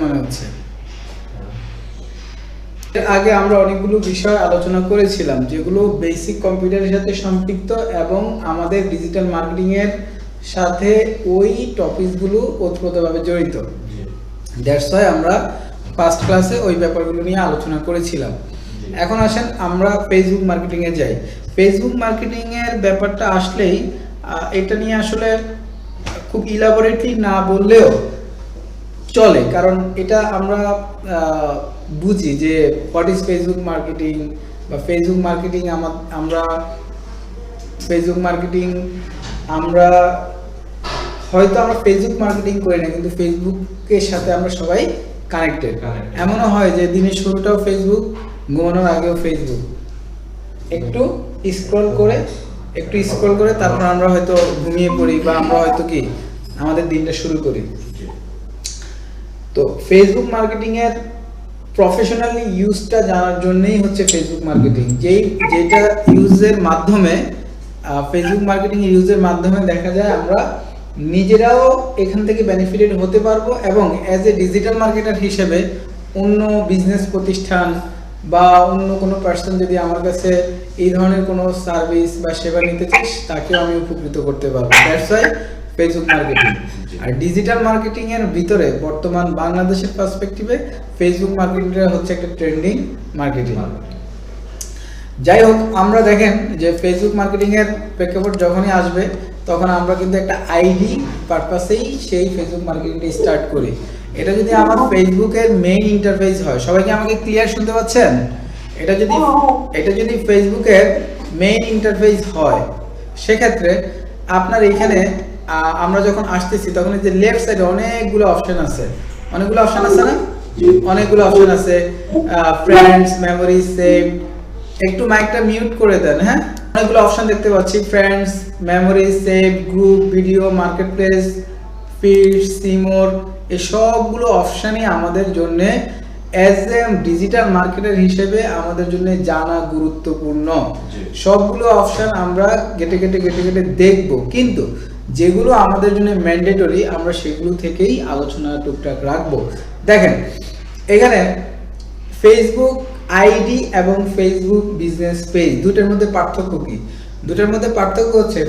মনে হচ্ছে? এর আগে আমরা অনেকগুলো বিষয় আলোচনা করেছিলাম যেগুলো বেসিক কম্পিউটারের সাথে সম্পৃক্ত এবং আমাদের ডিজিটাল মার্কেটিং এর সাথে ওই টপিকগুলো ওতপ্রোতভাবে জড়িত। দ্যাটস ওয়াই আমরা ফার্স্ট ক্লাসে ওই ব্যাপারগুলো নিয়ে আলোচনা করেছিলাম। এখন আসেন আমরা ফেসবুক মার্কেটিং এ যাই। ফেসবুক মার্কেটিং এর ব্যাপারটা আসলেই এটা নিয়ে আসলে খুব ইলাবোরেটলি না বললেও চলে, কারণ এটা আমরা বুঝি যে হোয়াট ইজ ফেসবুক মার্কেটিং বা ফেসবুক মার্কেটিং। আমরা ফেসবুক মার্কেটিং আমরা হয়তো আমরা ফেসবুক মার্কেটিং করি না, কিন্তু ফেসবুকের সাথে আমরা সবাই কানেক্টেড। এমনও হয় যে দিনের শুরুটাও ফেসবুক, ঘুমানোর আগেও ফেসবুক। একটু স্ক্রল করে তারপর আমরা হয়তো ঘুমিয়ে পড়ি বা আমরা হয়তো কি আমাদের দিনটা শুরু করি। তো ফেসবুক মার্কেটিং এর প্রফেশনালি ইউজটা জানার জন্যই হচ্ছে ফেসবুক মার্কেটিং, যেটা ইউজের মাধ্যমে ফেসবুক মার্কেটিং ইউজের মাধ্যমে দেখা যায় আমরা নিজেরাও এখান থেকে বেনিফিটেড হতে পারবো এবং অ্যাজ এ ডিজিটাল মার্কেটার হিসেবে অন্য বিজনেস প্রতিষ্ঠান বা অন্য কোনো পার্সন যদি আমার কাছে এই ধরনের কোনো সার্ভিস বা সেবা নিতে চাই তাকেও আমি উপকৃত করতে পারবো। That's why Facebook marketing. আর ডিজিটাল মার্কেটিং এর ভিতরে বর্তমান বাংলাদেশের পার্সপেক্টিভে ফেসবুক মার্কেটিংটা হচ্ছে একটা ট্রেন্ডিং মার্কেটিং। যাই হোক, আমরা দেখেন যে ফেসবুক মার্কেটিং এর প্রেক্ষাপট যখনই আসবে তখন আমরা কিন্তু একটা আইডি পারপাসেই সেই ফেসবুক মার্কেটিংটা স্টার্ট করি। এটা যদি আমার ফেসবুকের মেইন ইন্টারফেস হয়, সবাইকে আমাকে ক্লিয়ার শুনতে পাচ্ছেন? এটা যদি ফেসবুকের মেইন ইন্টারফেস হয় সেক্ষেত্রে আপনার এখানে আমরা যখন আসতেছি তখন এই যে লেফট সাইডে অনেকগুলো অপশন আছে না? অনেকগুলো অপশন আছে, ফ্রেন্ডস, মেমোরি, সেভ। একটু মাইকটা মিউট করে দেন। হ্যাঁ, অনেকগুলো অপশন দেখতে পাচ্ছি, friends, memory, save, group, video, marketplace, feed, see more. এই সবগুলো অপশনই আমাদের জন্য অ্যাজ এ ডিজিটাল মার্কেটার হিসেবে আমাদের জন্য জানা গুরুত্বপূর্ণ। সবগুলো অপশন আমরা কেটে দেখব, কিন্তু যেগুলো আমাদের জন্য ম্যান্ডেটরি আমরা সেগুলো থেকেই আলোচনা টুকটাক রাখবো। দেখেন এখানে ফেসবুক আইডি এবং ফেসবুক বিজনেস পেজ দুটোর মধ্যে পার্থক্য কি? দুটোর মধ্যে পার্থক্য হচ্ছে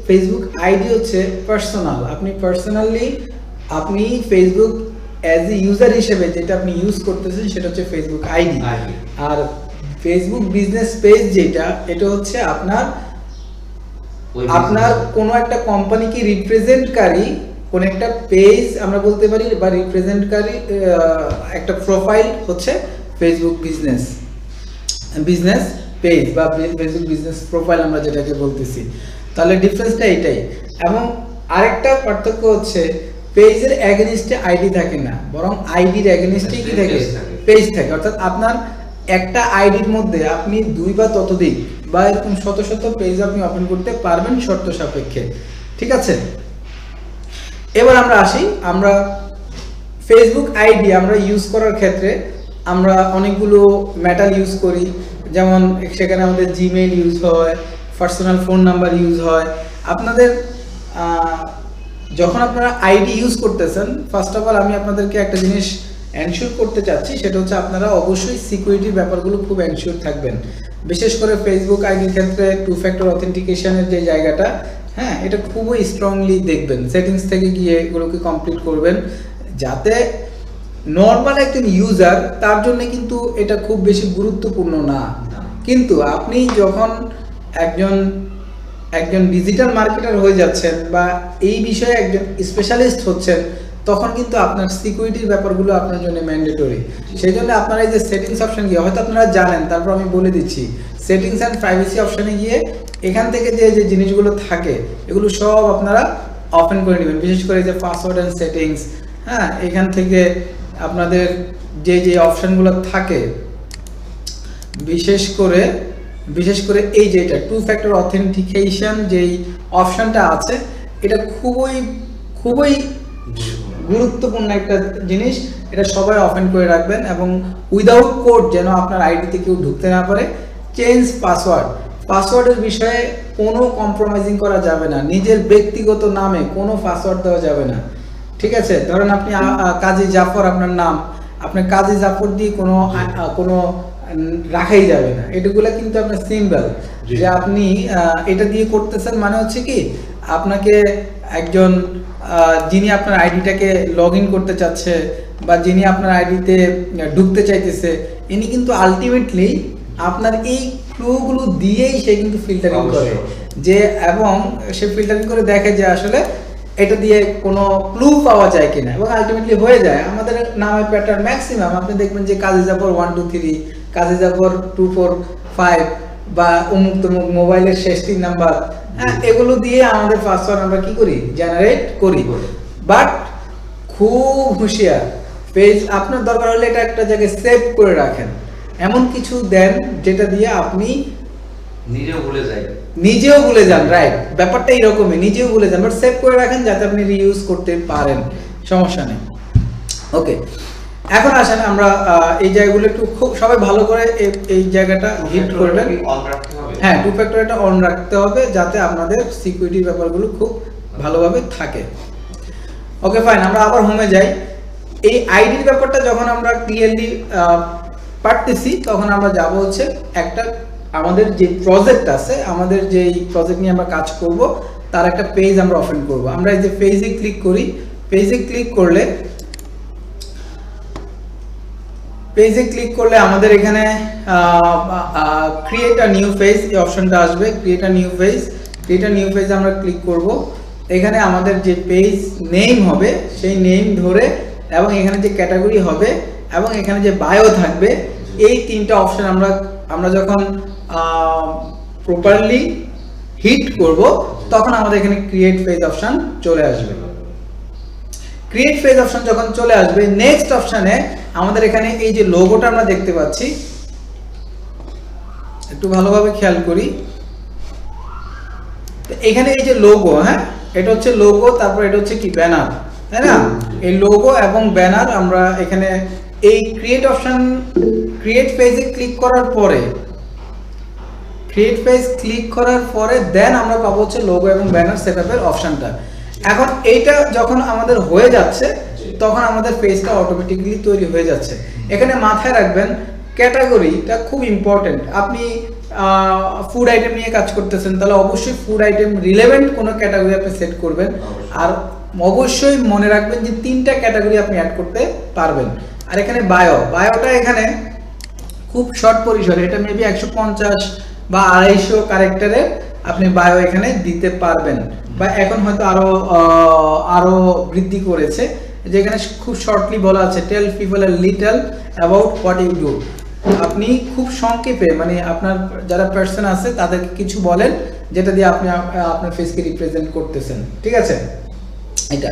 ফেসবুক আইডি হচ্ছে পার্সোনাল। আপনি ফেসবুক অ্যাজ এ ইউজার হিসেবে যেটা আপনি ইউজ করতেছেন সেটা হচ্ছে ফেসবুক আইডি। আর ফেসবুক বিজনেস পেজ যেটা, এটা হচ্ছে আপনার কোনো একটা কোম্পানিকে রিপ্রেজেন্টকারী কোন একটা পেজ আমরা বলতে পারি, বা রিপ্রেজেন্টকারী একটা প্রোফাইল হচ্ছে ফেসবুক বিজনেস পেজ বা ফেসবুক বিজনেস প্রোফাইল আমরা যেটাকে বলতেছি। তাহলে ডিফারেন্সটা এটাই। এবং আরেকটা পার্থক্য হচ্ছে পেজের এগেইনস্টে আইডি থাকে না, বরং আইডির এগেইনস্টে কি থাকে? পেজ থাকে। অর্থাৎ আপনার একটা আইডির মধ্যে আপনি 2 বা ততোধিক বা এরকম শত পেজ আপনি ওপেন করতে পারবেন শর্ত সাপেক্ষে। ঠিক আছে, এবার আমরা আসি। আমরা ফেসবুক আইডি আমরা ইউজ করার ক্ষেত্রে আমরা অনেকগুলো মেটাল ইউজ করি, যেমন সেখানে আমাদের জিমেইল ইউজ হয়, পার্সোনাল ফোন নাম্বার ইউজ হয়। আপনাদের যখন আপনারা আইডি ইউজ করতেছেন, ফার্স্ট অফ অল আমি আপনাদেরকে একটা জিনিস এনশিওর করতে চাচ্ছি, সেটা হচ্ছে আপনারা অবশ্যই সিকিউরিটির ব্যাপারগুলো খুব এনশিওর থাকবেন। বিশেষ করে ফেসবুক আইডির ক্ষেত্রে 2 ফ্যাক্টর অথেন্টিকেশনের যে জায়গাটা, হ্যাঁ, এটা খুবই স্ট্রংলি দেখবেন। সেটিংস থেকে গিয়ে এগুলোকে কমপ্লিট করবেন, যাতে নর্মাল একজন ইউজার তার জন্য কিন্তু এটা খুব বেশি গুরুত্বপূর্ণ না। কিন্তু আপনি যখন একজন ডিজিটাল মার্কেটার হয়ে যাচ্ছেন বা এই বিষয়ে একজন স্পেশালিস্ট হচ্ছেন, তখন কিন্তু আপনার সিকিউরিটির ব্যাপারগুলো আপনার জন্য ম্যান্ডেটরি। সেই জন্য আপনারা এই যে সেটিংস অপশন গিয়ে, হয়তো আপনারা জানেন, তারপর আমি বলে দিচ্ছি, সেটিংস অ্যান্ড প্রাইভেসি অপশনে গিয়ে এখান থেকে যে জিনিসগুলো থাকে এগুলো সব আপনারা ওপেন করে নেবেন। বিশেষ করে যে পাসওয়ার্ড অ্যান্ড সেটিংস, হ্যাঁ, এখান থেকে আপনাদের যে অপশনগুলো থাকে, বিশেষ করে এই যেটা 2 ফ্যাক্টর অথেন্টিকেশন যেই অপশনটা আছে, এটা খুবই গুরুত্বপূর্ণ একটা জিনিস। এটা সবাই ওপেন করে রাখবেন এবং উইদাউট কোড যেন আপনার আইডিতে কেউ ঢুকতে না পারে। চেঞ্জ পাসওয়ার্ডের বিষয়ে কোনো কম্প্রোমাইজিং করা যাবে না। নিজের ব্যক্তিগত নামে কোনো পাসওয়ার্ড দেওয়া যাবে না। ঠিক আছে, ধরেন আপনি কাজী জাফর আপনার নাম, আপনার কাজী জাফর দিয়ে কোনো রাখাই যাবে না, এটাগুলো কিন্তু আপনার সিম্বল যে আপনি এটা দিয়ে করতেছেন, মানে হচ্ছে কি আপনাকে একজন যিনি আপনার আইডিটাকে লগ ইন করতে চাচ্ছে বা যিনি আপনার আইডিতে ঢুকতে চাইতেছে, ইনি কিন্তু আলটিমেটলি আপনার এই ক্লুগুলো দিয়েই সে কিন্তু ফিল্টারিং করে যে, এবং সে ফিল্টারিং করে দেখে যে আসলে এটা দিয়ে কোনো ক্লু পাওয়া যায় কিনা, এবং আলটিমেটলি হয়ে যায়। আমাদের নামের প্যাটার্ন ম্যাক্সিমাম আপনি দেখবেন যে কাজী জাফর 1 2 3, কাজী জাফর 2 4 5 বা অমুক তমুক মোবাইলের শেষ 3 নাম্বার, হ্যাঁ, এগুলো দিয়ে আমাদের পাসওয়ার্ড আমরা কি করি, জেনারেট করি। বাট খুব হুঁশিয়ার, পেজ আপনার দরকার হলে এটা একটা জায়গায় সেভ করে রাখেন, এমন কিছু দেন যেটা দিয়ে আপনি নিজেও ভুলে যান, রাইট, ব্যাপারটা এইরকমই, নিজেও ভুলে যান, বাট সেভ করে রাখেন যাতে আপনি রিইউজ করতে পারেন, সমস্যা নেই। ওকে, এখন আসেন আমরা এই জায়গাগুলো একটু খুব সবাই ভালো করে এই জায়গাটা হিট করবেন। হ্যাঁ, টু ফ্যাক্টর এটা অন রাখতে হবে যাতে আপনাদের সিকিউরিটি ব্যাপারগুলো খুব ভালোভাবে থাকে। ওকে ফাইন, আমরা আবার হোমে যাই। এই আইডির ব্যাপারটা যখন আমরা ক্লিয়ারলি পারতেছি তখন আমরা যাব হচ্ছে একটা আমাদের যে প্রজেক্ট আছে, আমাদের যে প্রজেক্ট নিয়ে আমরা কাজ করব তার একটা পেজ আমরা ওপেন করব। আমরা এই যে পেজে ক্লিক করি, পেজে ক্লিক করলে আমাদের এখানে ক্রিয়েট আ নিউ পেজ এই অপশনটা আসবে। ক্রিয়েট আ নিউ পেজ আমরা ক্লিক করব। এখানে আমাদের যে পেজ নেম হবে সেই নেম ধরে, এবং এখানে যে ক্যাটাগরি হবে এবং এখানে যে বায়ো থাকবে, এই তিনটা অপশন আমরা যখন প্রপারলি হিট করব তখন আমাদের এখানে ক্রিয়েট পেজ অপশন চলে আসবে। ক্রিয়েট পেজ অপশন যখন চলে আসবে, নেক্সট অপশনে আমাদের এখানে এই যে লোগোটা আমরা দেখতে পাচ্ছি, একটু ভালোভাবে খেয়াল করি, এখানে এই যে লোগো, হ্যাঁ, এটা হচ্ছে লোগো, তারপর এটা হচ্ছে কি ব্যানার, তাই না? এই লোগো এবং ব্যানার আমরা এখানে এই ক্রিয়েট পেজে ক্লিক করার পরে দেন আমরা পাবো হচ্ছে লোগো এবং ব্যানার সেটআপের অপশনটা। এখন এইটা যখন আমাদের হয়ে যাচ্ছে তখন আমাদের পেজটা অটোমেটিক্যালি তৈরি হয়ে যাচ্ছে। এখানে মাথায় রাখবেন ক্যাটাগরিটা খুব ইম্পর্টেন্ট। আপনি ফুড আইটেম নিয়ে কাজ করতেছেন তাহলে অবশ্যই ফুড আইটেম রিলেভেন্ট কোনো ক্যাটাগরি আপনি সেট করবেন, আর অবশ্যই মনে রাখবেন যে 3টা ক্যাটাগরি আপনি অ্যাড করতে পারবেন। আর এখানে বায়োটা এখানে খুব শর্ট পরিসরে, এটা মেবি 150 বা 250 ক্যারেক্টারে আপনি বায়ো এখানে দিতে পারবেন, বা এখন হয়তো আরো বৃদ্ধি করেছে, যেখানে খুব শর্টলি বলা আছে tell people a little about what you do. আপনি খুব সংক্ষেপে, মানে আপনার যারা পার্সন আছে তাদেরকে কিছু বলেন যেটা দিয়ে আপনি আপনার ফেসকে রিপ্রেজেন্ট করতেছেন, ঠিক আছে? এটা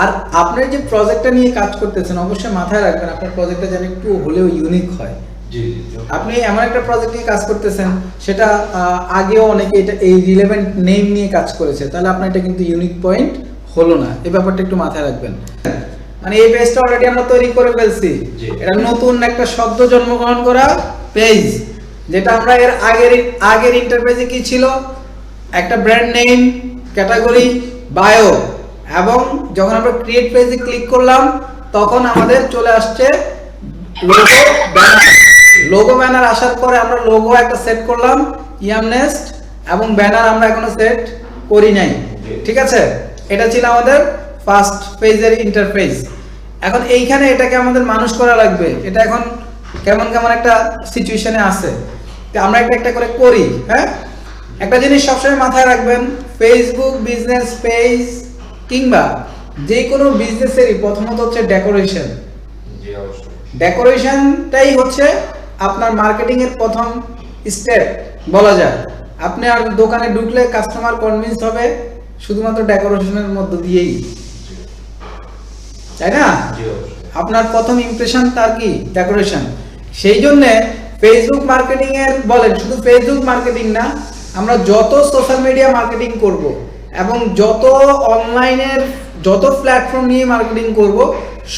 আর আপনার যে প্রজেক্টটা নিয়ে কাজ করতেছেন অবশ্যই মাথায় রাখবেন আপনার প্রজেক্টটা যেন একটু হলেও ইউনিক হয়। আপনি এমন একটা প্রজেক্ট নিয়ে কাজ করতেছেন সেটা আগেও অনেকে এটা এই রিলেভেন্ট নেম নিয়ে কাজ করেছে, তাহলে আপনার এটা কিন্তু ইউনিক পয়েন্ট হলো না, এই ব্যাপারটা একটু মাথায় রাখবেন। মানে এই পেজটা অলরেডি আমরা তৈরি করে ফেলছি, এটা নতুন একটা শব্দ জন্মগ্রহণ করা পেজ, যেটা আমরা এর আগের ইন্টারফেসে কি ছিল, একটা ব্র্যান্ড নেম, ক্যাটাগরি, বায়ো, এবং যখন আমরা ক্রিয়েট পেজে ক্লিক করলাম তখন আমাদের চলে আসছে লোগো ব্যানার আসার পরে আমরা লোগো একটা সেট করলাম ইয়ামনেস্ট, এবং ব্যানার আমরা এখনো সেট করি নাই, ঠিক আছে? এটা ছিল আমাদের ফার্স্ট পেজের ইন্টারফেস। এখন এইখানে এটাকে আমাদের মানুষ করা লাগবে, এটা এখন কেমন একটা সিচুয়েশনে আছে, আমরা একটা করে করি। হ্যাঁ, একটা জিনিস সবসময় মাথায় রাখবেন, ফেসবুক বিজনেস পেজ কিংবা যে কোনো বিজনেসেরই প্রথমত হচ্ছে ডেকোরেশন। ডেকোরেশনটাই হচ্ছে আপনার মার্কেটিং এর প্রথম স্টেপ বলা যায়। আপনি আর দোকানে ঢুকলে কাস্টমার কনভিন্স হবে শুধুমাত্র ডেকোরেশনের মধ্য দিয়েই, তাই না? আপনার প্রথম ইমপ্রেশন তার কি ডেকোরেশন। সেই জন্য ফেসবুক মার্কেটিং এর বলেন, শুধু ফেসবুক মার্কেটিং না, আমরা যত সোশ্যাল মিডিয়া মার্কেটিং করব এবং যত অনলাইনের যত প্ল্যাটফর্ম নিয়ে মার্কেটিং করব,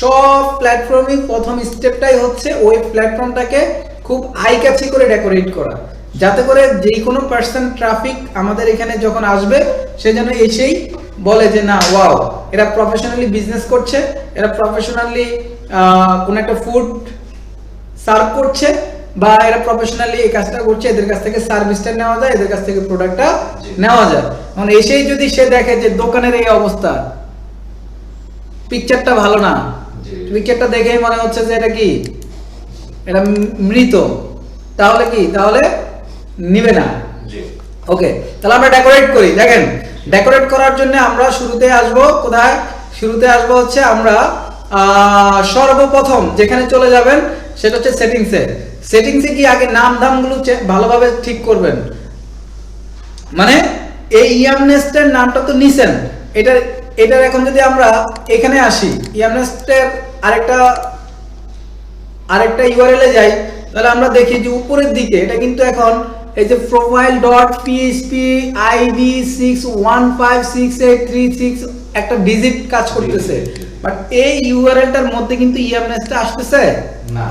সব প্ল্যাটফর্মই প্রথম স্টেপটাই হচ্ছে ওই প্ল্যাটফর্মটাকে খুব আই ক্যাচি করে ডেকোরেট করা, যাতে করে যে কোনো পার্সন ট্রাফিক আমাদের এখানে যখন আসবে সে যেন এসেই বলে যে না ওয়াও এরা প্রফেশনালি বিজনেস করছে, এরা প্রফেশনালি কোন একটা ফুড সার্ভ করছে, বা এরা প্রফেশনালি এই কাজটা করছে, এদের কাছ থেকে সার্ভিসটা নেওয়া যায়, এদের কাছ থেকে প্রোডাক্টটা নেওয়া যায়। মানে এসেই যদি সে দেখে যে দোকানের এই অবস্থা, পিকচারটা ভালো না, পিকচারটা দেখেই মনে হচ্ছে যে এটা কি, এটা মৃত, তাহলে কি, তাহলে নিবে না। ওকে, তাহলে আমরা ডেকোরেট করি। দেখেন ডেকোরেট করার জন্য আমরা শুরুতে আসব কোথায়, শুরুতে আসব হচ্ছে আমরা সর্বপ্রথম যেখানে চলে যাবেন সেটা হচ্ছে সেটিংসে। সেটিংসে কি আগে নাম দামগুলো ভালোভাবে ঠিক করবেন। মানে এই ইয়ামনেস্টের নামটা তো নিছেন, এটার এখন যদি আমরা এখানে আসি, ইয়ামনেস্টের আরেকটা ইউআরএল এ যাই, তাহলে আমরা দেখি যে উপরের দিকে এটা কিন্তু এখন এই যে profile.php id 61568336 একটা ডিজিট কাজ করতেছে, বাট এই ইউআরএলটার মধ্যে কিন্তু ইয়ামনেস্টটা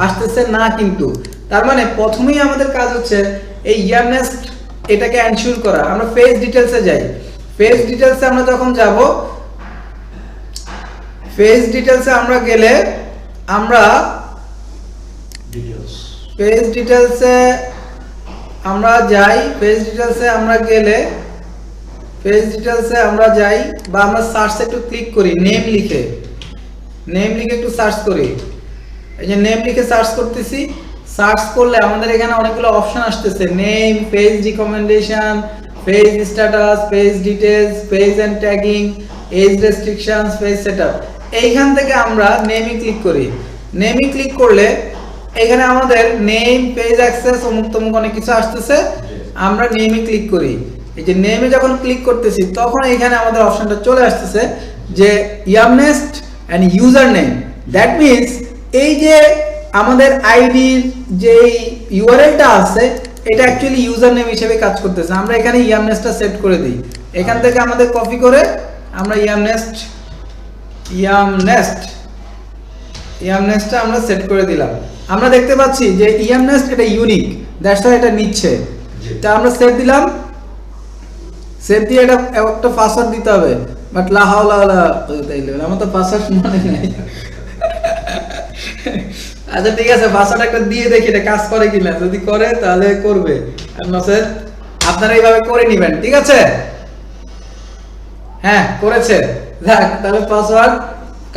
আসতেছে না কিন্তু। তার মানে প্রথমেই আমাদের কাজ হচ্ছে এই ইয়ামনেস্ট এটাকে এনশিওর করা। আমরা পেজ ডিটেইলসে যাই, পেজ ডিটেইলসে আমরা যখন যাব, পেজ ডিটেইলসে আমরা গেলে আমরা পেজ ডিটেইলসে আমরা যাই, পেজ ডিটেইলসে আমরা গেলে, পেজ ডিটেইলসে আমরা যাই বা আমরা সার্চে একটু ক্লিক করি, নেম লিখে একটু সার্চ করি। এই যে নেম লিখে সার্চ করতেছি, সার্চ করলে আমাদের এখানে অনেকগুলো অপশন আসতেছে, name, page recommendation, page status, page details, page and tagging, age restrictions, page setup. এইখান থেকে আমরা নেমে ক্লিক করি। নেমে ক্লিক করলে এখানে আমাদের নেম, পেজ অ্যাক্সেস, অমুক তমুক অনেক কিছু আসতেছে। আমরা নেমে ক্লিক করি। এই যে নেমে যখন ক্লিক করতেছি তখন এখানে আমাদের অপশনটা চলে আসতেছে যে ইয়ামনেস্ট and user name. That means এই যে আমাদের আইডির যে ইউআরএলটা আছে এটা অ্যাকচুয়ালি ইউজার নেম হিসেবে কাজ করতেছে। আমরা এখানে ইয়ামনেস্টটা সেট করে দিই। এখান থেকে আমাদের কপি করে আমরা ইয়ামনেস্টটা আমরা সেট করে দিলাম। আমরা দেখতে পাচ্ছি যে ইয়ামনেস্ট এটা ইউনিক, দ্যাটস হোয়াই এটা নিচ্ছে। তা আমরা সেট দিলাম, সেট দিয়ে এটা একটা পাসওয়ার্ড দিতে হবে, বাট লা হাওলা ওয়ালা আমার তো পাসওয়ার্ড মনে নাই। আচ্ছা ঠিক আছে, পাসওয়ার্ড একটা দিয়ে দেখি এটা কাজ করে কিনা, যদি করে তাহলে করবে, আর নচেত আপনারা এইভাবে করে নেবেন। ঠিক আছে, হ্যাঁ করেছে, যাক তাহলে পাসওয়ার্ড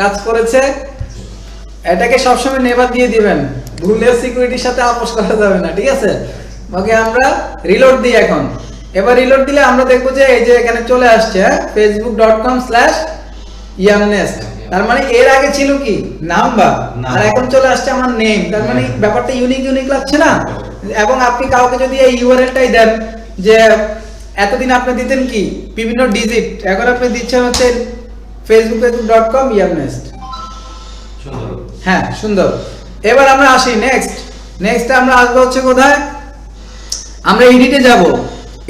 কাজ করেছে। এটাকে সবসময় নেভার দিয়ে দিবেন, ভুলে সিকিউরিটির সাথে আপোষ করা যাবে না। ঠিক আছে, ওকে আমরা রিলোড দিই এখন। এবার রিলোড দিলে আমরা দেখবো যে এই যে এখানে চলে আসছে facebook.com/yamnest। তার মানে এর আগে ছিল কি নাম্বার, আর এখন চলে আসছে আমার নেম। তার মানে ব্যাপারটা ইউনিক লাগছে না? এবং আপনি কাউকে যদি এই ইউআরএলটাই দেন যে এতদিন আপনি দিতেন কি বিভিন্ন ডিজিট, এখন আপনি দিচ্ছেন হচ্ছে facebook.com/yamnest। হ্যাঁ সুন্দর। এবার আমরা আসি নেক্সট আমরা আসবো হচ্ছে কোথায়, আমরা এডিটে যাব।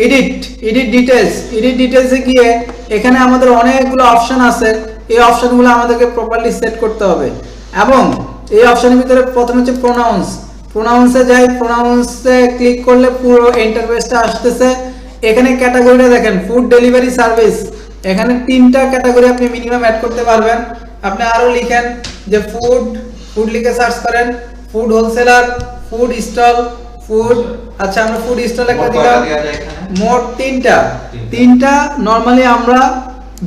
এডিট ডিটেইলসে গিয়ে এখানে আমাদের অনেকগুলো অপশন আছে। এই অপশনগুলো আমাদেরকে প্রপারলি সেট করতে হবে। এবং এই অপশনের ভিতরে প্রথম হচ্ছে প্রোনাউন্সে যাই। প্রোনাউন্সে ক্লিক করলে পুরো ইন্টারফেসটা আসতেছে। এখানে ক্যাটাগরিটা দেখেন, ফুড ডেলিভারি সার্ভিস। এখানে 3টা ক্যাটাগরি আপনি মিনিমাম অ্যাড করতে পারবেন। আপনি আরো লিখেন যে ফুড লিখে সার্চ করেন, food wholesaler, food stall, food. আচ্ছা আমরা ফুড স্টল একটা দিলাম। মোট 3টা নরমালি আমরা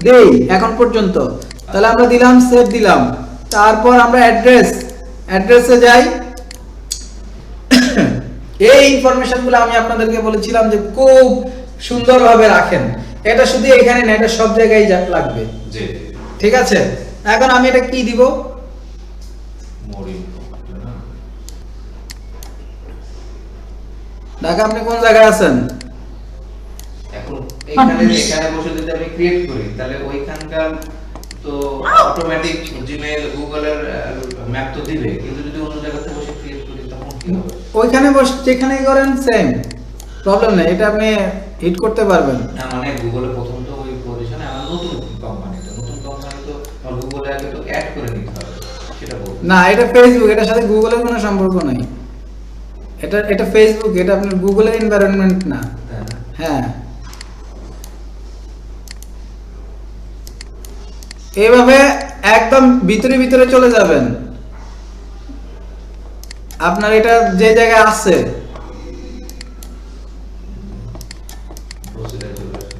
দেই এখন পর্যন্ত। তাহলে আমরা দিলাম, সেভ দিলাম। তারপর আমরা অ্যাড্রেসে যাই। এই ইনফরমেশনগুলো আমি আপনাদেরকে বলেছিলাম যে খুব সুন্দরভাবে রাখেন। এটা শুধু এখানে না, এটা সব জায়গায় লাগবে। জি ঠিক আছে। এখন আমি এটা কি দিব, ঢাকা আপনি কোন জায়গায় আছেন? এখন এখানে বসে যদি আমি ক্রিয়েট করি তাহলে ওইখানকার তো অটোমেটিক জিমেইল গুগলের ম্যাপ তো দিবে, কিন্তু যদি অন্য জায়গাতে বসে ক্রিয়েট করি তখন কি হবে? ওইখানে বসে যেখানেই করেন সেম প্রবলেম নেই, এটা আপনি হিট করতে পারবেন। না মানে গুগলে প্রথম তো ওই পজিশনে আমার নতুন কোম্পানি তো আমার গুগলে আগে তো অ্যাড করে নিতে হবে, সেটা বলবো না। এটা ফেসবুক, এটার সাথে গুগলের কোনো সম্পর্ক নাই। এটা ফেসবুক, এটা আপনার গুগলের এনভায়রনমেন্ট না। হ্যাঁ এইভাবে একদম ভিতরে ভিতরে চলে যাবেন। আপনার এটা যে জায়গায় আছে প্রসিডার চলে আসে।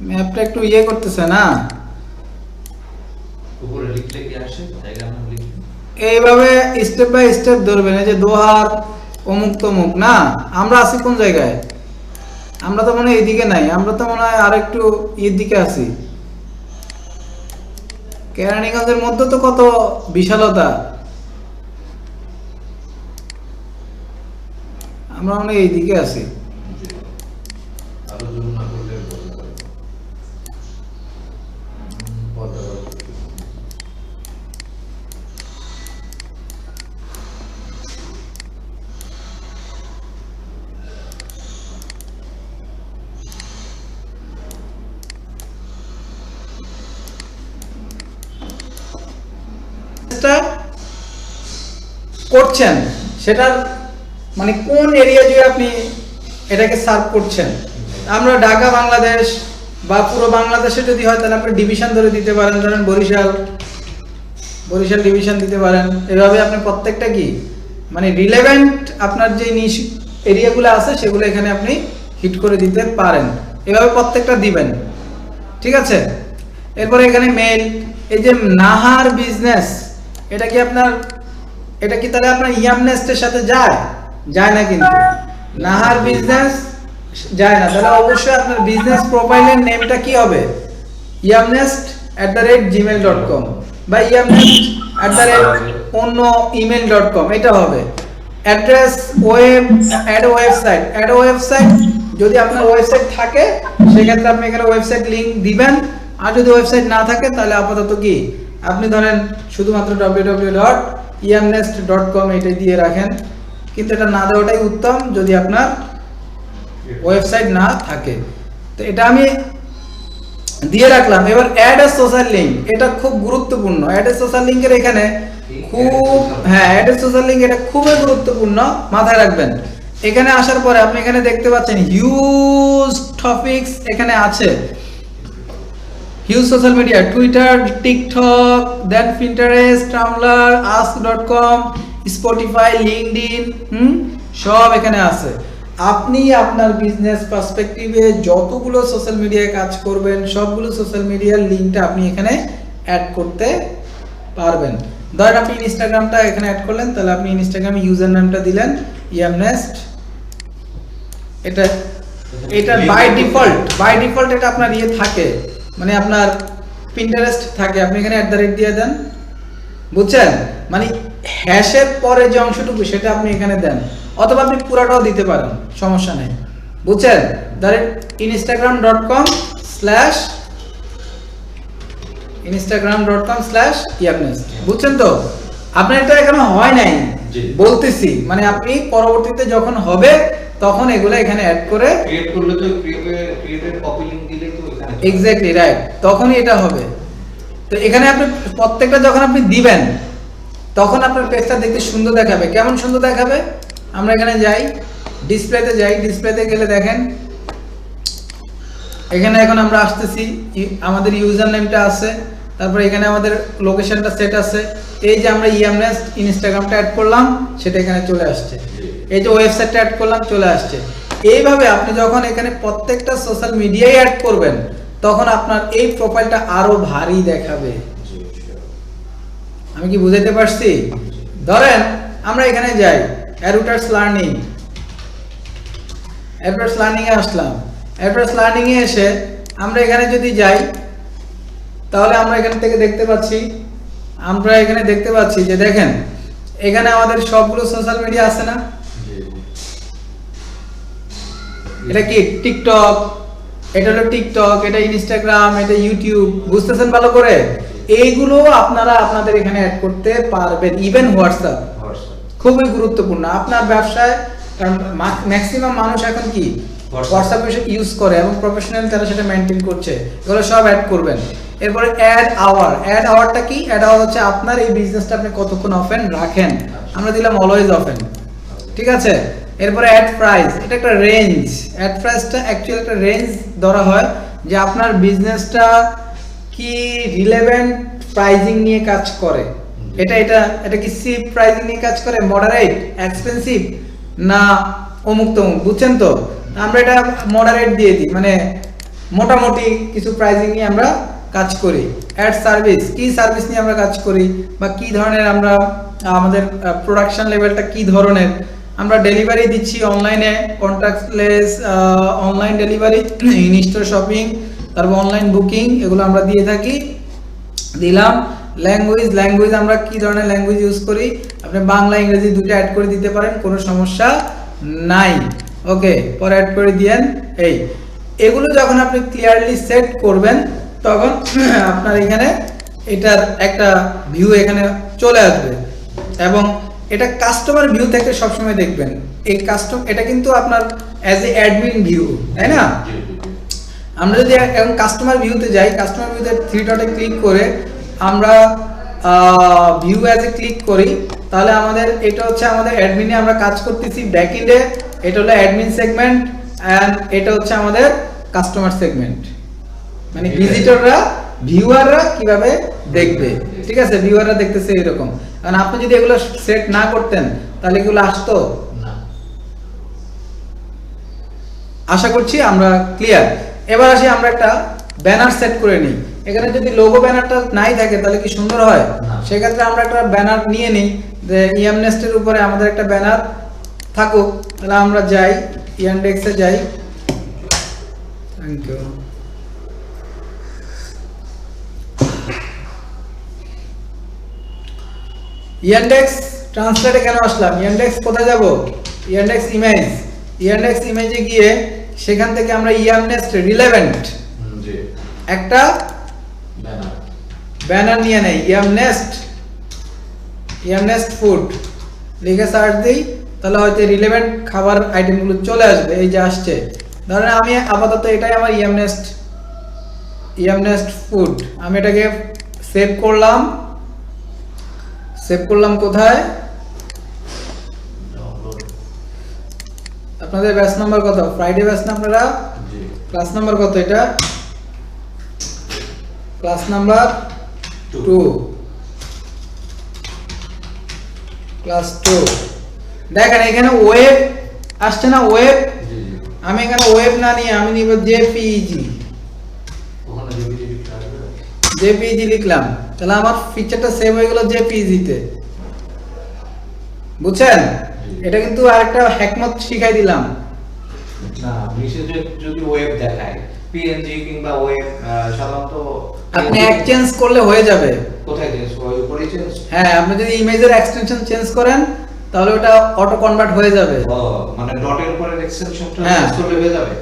ম্যাপটা একটু ইয়ে করতেছে না। উপরে লিখলে কি আসে? জায়গা নাম লিখলে এইভাবে স্টেপ বাই স্টেপ ধরবেন। এই যে দোহার অমুক তমুক না, আমরা আছি কোন জায়গায়? আমরা তো মনে হয় এইদিকে নাই, আমরা তো মনে হয় আর একটু এর দিকে আছি। কেরানীগঞ্জের মধ্যে তো কত বিশালতা, আমরা মনে হয় এইদিকে আছি। আরো জুম না করলে বলতে পারবো। পদ্মা বাড়ি। চেষ্টা করছেন সেটার মানে কোন এরিয়া জুড়ে আপনি এটাকে সার্ভ করছেন। আমরা ঢাকা বাংলাদেশ বা পুরো বাংলাদেশে যদি হয় তাহলে আপনি ডিভিশন ধরে দিতে পারেন, ধরেন বরিশাল ডিভিশন দিতে পারেন। এভাবে আপনি প্রত্যেকটা কি মানে রিলেভেন্ট আপনার যে নিশ এরিয়াগুলো আছে সেগুলো এখানে আপনি হিট করে দিতে পারেন। এভাবে প্রত্যেকটা দিবেন, ঠিক আছে। এরপরে এখানে মেল, এই যে নাহার বিজনেস, এটা কি আপনার, এটা কি তাহলে আপনার ইয়ামনেস্টের সাথে যায় না? কিন্তু নাহার বিজনেস যায় না, তাহলে অবশ্যই আপনার বিজনেস প্রোফাইলের নেমটা কি হবে? yamnest@gmail.com বা yamnest@অন্য email.com এটা হবে। অ্যাড্রেস ওয়েব অ্যাড ওয়েবসাইট, যদি আপনার ওয়েবসাইট থাকে সেক্ষেত্রে আপনি এখানে ওয়েবসাইট লিংক দিবেন। আর যদি ওয়েবসাইট না থাকে তাহলে আপাতত কি আপনি ধরেন শুধুমাত্র www.yamnest.com এটা দিয়ে রাখেন। কিন্তু এটা না দেওয়াটাই উত্তম যদি আপনার ওয়েবসাইট না থাকে। তো এটা আমি দিয়ে রাখলাম। এবার অ্যাড এ সোশ্যাল লিংক, এটা খুব গুরুত্বপূর্ণ। অ্যাড এ সোশ্যাল লিংকের এখানে অ্যাড এ সোশ্যাল লিংক এটা খুবই গুরুত্বপূর্ণ, মাথায় রাখবেন। এখানে আসার পরে আপনি এখানে দেখতে পাচ্ছেন হিউজ টপিকস এখানে আছে, huge social media, Twitter, TikTok, then Pinterest, Tumblr, ask.com, Spotify, LinkedIn, সব এখানে আছে। আপনি আপনার বিজনেস পার্সপেক্টিভে যতগুলো সোশ্যাল মিডিয়ায় কাজ করবেন সবগুলো সোশ্যাল মিডিয়ার লিঙ্কটা আপনি এখানে অ্যাড করতে পারবেন। ধরেন আপনি ইনস্টাগ্রামটা এখানে অ্যাড করলেন, তাহলে আপনি ইনস্টাগ্রামে ইউজার নামটা দিলেন yamnest। এটা বাই ডিফল্ট এটা আপনার ইয়ে থাকে, মানে আপনার পিন্টারেস্ট থাকে, আপনি এখানে @ দিয়ে দেন, বুঝছেন? মানে হ্যাশের পরে যে অংশটুকু সেটা আপনি এখানে দেন, অথবা আপনি পুরাটাও দিতে পারেন, সমস্যা নেই, বুঝছেন? ধরেন instagram.com/yamnest, বুঝছেন তো? আপনার এটা এখানে হয় নাই বলতেছি, মানে আপনি পরবর্তীতে যখন হবে তখন এগুলো এখানে অ্যাড করে ক্রিয়েট করলে তো ক্রিয়েটেড কপি লিংক দিলে তো এখানে এক্স্যাক্টলি রাইট, তখনই এটা হবে। তো এখানে আপনি প্রত্যেকটা যখন আপনি দিবেন তখন আপনার পেজটা দেখতে সুন্দর দেখাবে। কেমন সুন্দর দেখাবে? আমরা এখানে যাই, ডিসপ্লেতে গেলে দেখেন এখানে এখন আমরা আসতেছি, আমাদের ইউজার নেমটা আছে, তারপরে এখানে আমাদের লোকেশনটা সেট আছে। এই যে আমরা yamnest ইনস্টাগ্রামটা অ্যাড করলাম সেটা এখানে চলে আসছে, এই যে ওয়েবসাইটটা অ্যাড করলাম চলে আসছে। এইভাবে আপনি যখন এখানে প্রত্যেকটা সোশ্যাল মিডিয়ায় অ্যাড করবেন তখন আপনার এই প্রোফাইলটা আরো ভারী দেখাবে। আমি কি বুঝাইতে পারছি? ধরেন আমরা এখানে যাই অ্যাডভার্টাইজ লার্নিং এ আসলাম। অ্যাডভার্টাইজ লার্নিং এ এসে আমরা এখানে যদি যাই তাহলে আমরা এখান থেকে দেখতে পাচ্ছি যে দেখেন এখানে আমাদের সবগুলো সোশ্যাল মিডিয়া আছে না? এটা কি টিকটক, এটা হলো টিকটক, এটা ইনস্টাগ্রাম, এটা ইউটিউব, বুঝতেছেন ভালো করে? এইগুলো আপনারা আপনাদের এখানে অ্যাড করতে পারবেন। ইভেন হোয়াটসঅ্যাপ খুবই গুরুত্বপূর্ণ আপনার ব্যবসায়, কারণ ম্যাক্সিমাম মানুষ এখন কি হোয়াটসঅ্যাপ ইউজ করে এবং প্রফেশনাল তারা সেটা মেনটেন করছে, এগুলো সব অ্যাড করবেন। এরপরে অ্যাড আওয়ারটা কি? অ্যাড আওয়ার হচ্ছে আপনার এই বিজনেসটা আপনি কতক্ষণ ওপেন রাখেন, আমরা দিলাম অলওয়েজ ওপেন, ঠিক আছে। এরপরে অ্যাড প্রাইস, এটা একটা রেঞ্জ, অ্যাড প্রাইসটা অ্যাকচুয়ালি একটা রেঞ্জ ধরা হয় যে আপনার বিজনেসটা কি রিলেভেন্ট প্রাইজিং নিয়ে কাজ করে, এটা কি চিপ প্রাইজিং নিয়ে কাজ করে, মডারেট, এক্সপেন্সিভ না অমুক তমুক, বুঝছেন তো? আমরা এটা মডারেট দিয়ে দিই, মানে মোটামুটি কিছু প্রাইজিং নিয়ে আমরা কাজ করি। অ্যাড সার্ভিস, কি সার্ভিস নিয়ে আমরা কাজ করি বা কি ধরনের আমরা আমাদের প্রোডাকশন লেভেলটা কি ধরনের, আমরা ডেলিভারি দিচ্ছি অনলাইনে, contactless online delivery, in store shopping, তারপর অনলাইন বুকিং, এগুলো আমরা দিয়ে থাকি। দিলাম ল্যাঙ্গুয়েজ আমরা কি ধরনের ল্যাঙ্গুয়েজ ইউজ করি, আপনি বাংলা ইংরেজি দুটো অ্যাড করে দিতে পারেন, কোনো সমস্যা নাই। ওকে, পরে অ্যাড করে দিয়েন। এগুলো যখন আপনি ক্লিয়ারলি সেট করবেন তখন আপনার এখানে এটার একটা ভিউ এখানে চলে আসবে এবং এটা কাস্টমার ভিউ থেকে সবসময় দেখবেন। এই এটা কিন্তু আপনার অ্যাজ এ অ্যাডমিন ভিউ, তাই না? আমরা যদি এখন কাস্টমার ভিউতে যাই, কাস্টমার ভিউতে থ্রি ডটে ক্লিক করে আমরা ভিউ অ্যাজ এ ক্লিক করি, তাহলে আমাদের এটা হচ্ছে আমাদের অ্যাডমিনে আমরা কাজ করতেছি ব্যাকএন্ডে, এটা হলো অ্যাডমিন সেগমেন্ট এন্ড এটা হচ্ছে আমাদের কাস্টমার সেগমেন্ট, মানে ভিজিটররা ভিউয়াররা কিভাবে দেখবে, ঠিক আছে? ভিউয়াররা দেখতেছে এরকম। কারণ আপনি যদি এগুলো সেট না করতেন তাহলে এগুলো আসতো না। আশা করছি আমরা ক্লিয়ার। এবার আসি আমরা একটা ব্যানার সেট করে নিই। এখানে যদি লোগো ব্যানারটা নাই থাকে তাহলে কি সুন্দর হয়? সেক্ষেত্রে আমরা একটা ব্যানার নিয়ে নিই যে ইএমনেস্টের উপরে আমাদের একটা ব্যানার থাকুক। তাহলে আমরা যাই ইয়ানডেক্সে যাই, থ্যাংক ইউ। ইয়ানডেক্স ট্রান্সলেটে কেন আসলাম? ইয়ানডেক্স কোথায় যাব? ইয়ানডেক্স ইমেজে গিয়ে সেখান থেকে আমরা ইয়ামনেস্ট রিলেভেন্ট একটা ব্যানার নিয়ে নেই, ইয়ামনেস্ট ফুড লিখে সার্চ দিই, তাহলে হয়তো রিলেভেন্ট খাবার আইটেমগুলো চলে আসবে। এই যে আসছে, ধরেন আমি আপাতত এটাই আমার ইয়ামনেস্ট ফুড, আমি এটাকে সেভ করলাম কোথায়? আপনাদের ব্যাচ নাম্বার কত? ফ্রাইডে ব্যাচ না আপনারা? ক্লাস নাম্বার কত এটা? Class number 2, class 2। দেখেন এখানে ওয়েব আসছে না? ওয়েব, আমি এখানে ওয়েব না নিয়ে আমি নিব জেপিইজি লিখলাম, তাহলে আমার ফিচারটা সেভ হয়ে গেল জেপিইজি তে, বুঝছেন? এটা কিন্তু আরেকটা হ্যাকমত শিখাই দিলাম না। মেসেজে যদি ওয়েব দেখায় পিএনজি কিংবা ওয়েব, সাধারণত আপনি এক্সচেঞ্জ করলে হয়ে যাবে। কোথায় চেঞ্জ হবে? উপরে চেঞ্জ? হ্যাঁ, আপনি যদি ইমেজের এক্সটেনশন চেঞ্জ করেন তাহলে ওটা অটো কনভার্ট হয়ে যাবে। মানে ডটের উপরে এক্সটেনশনটা চেঞ্জ করলে হয়ে যাবে।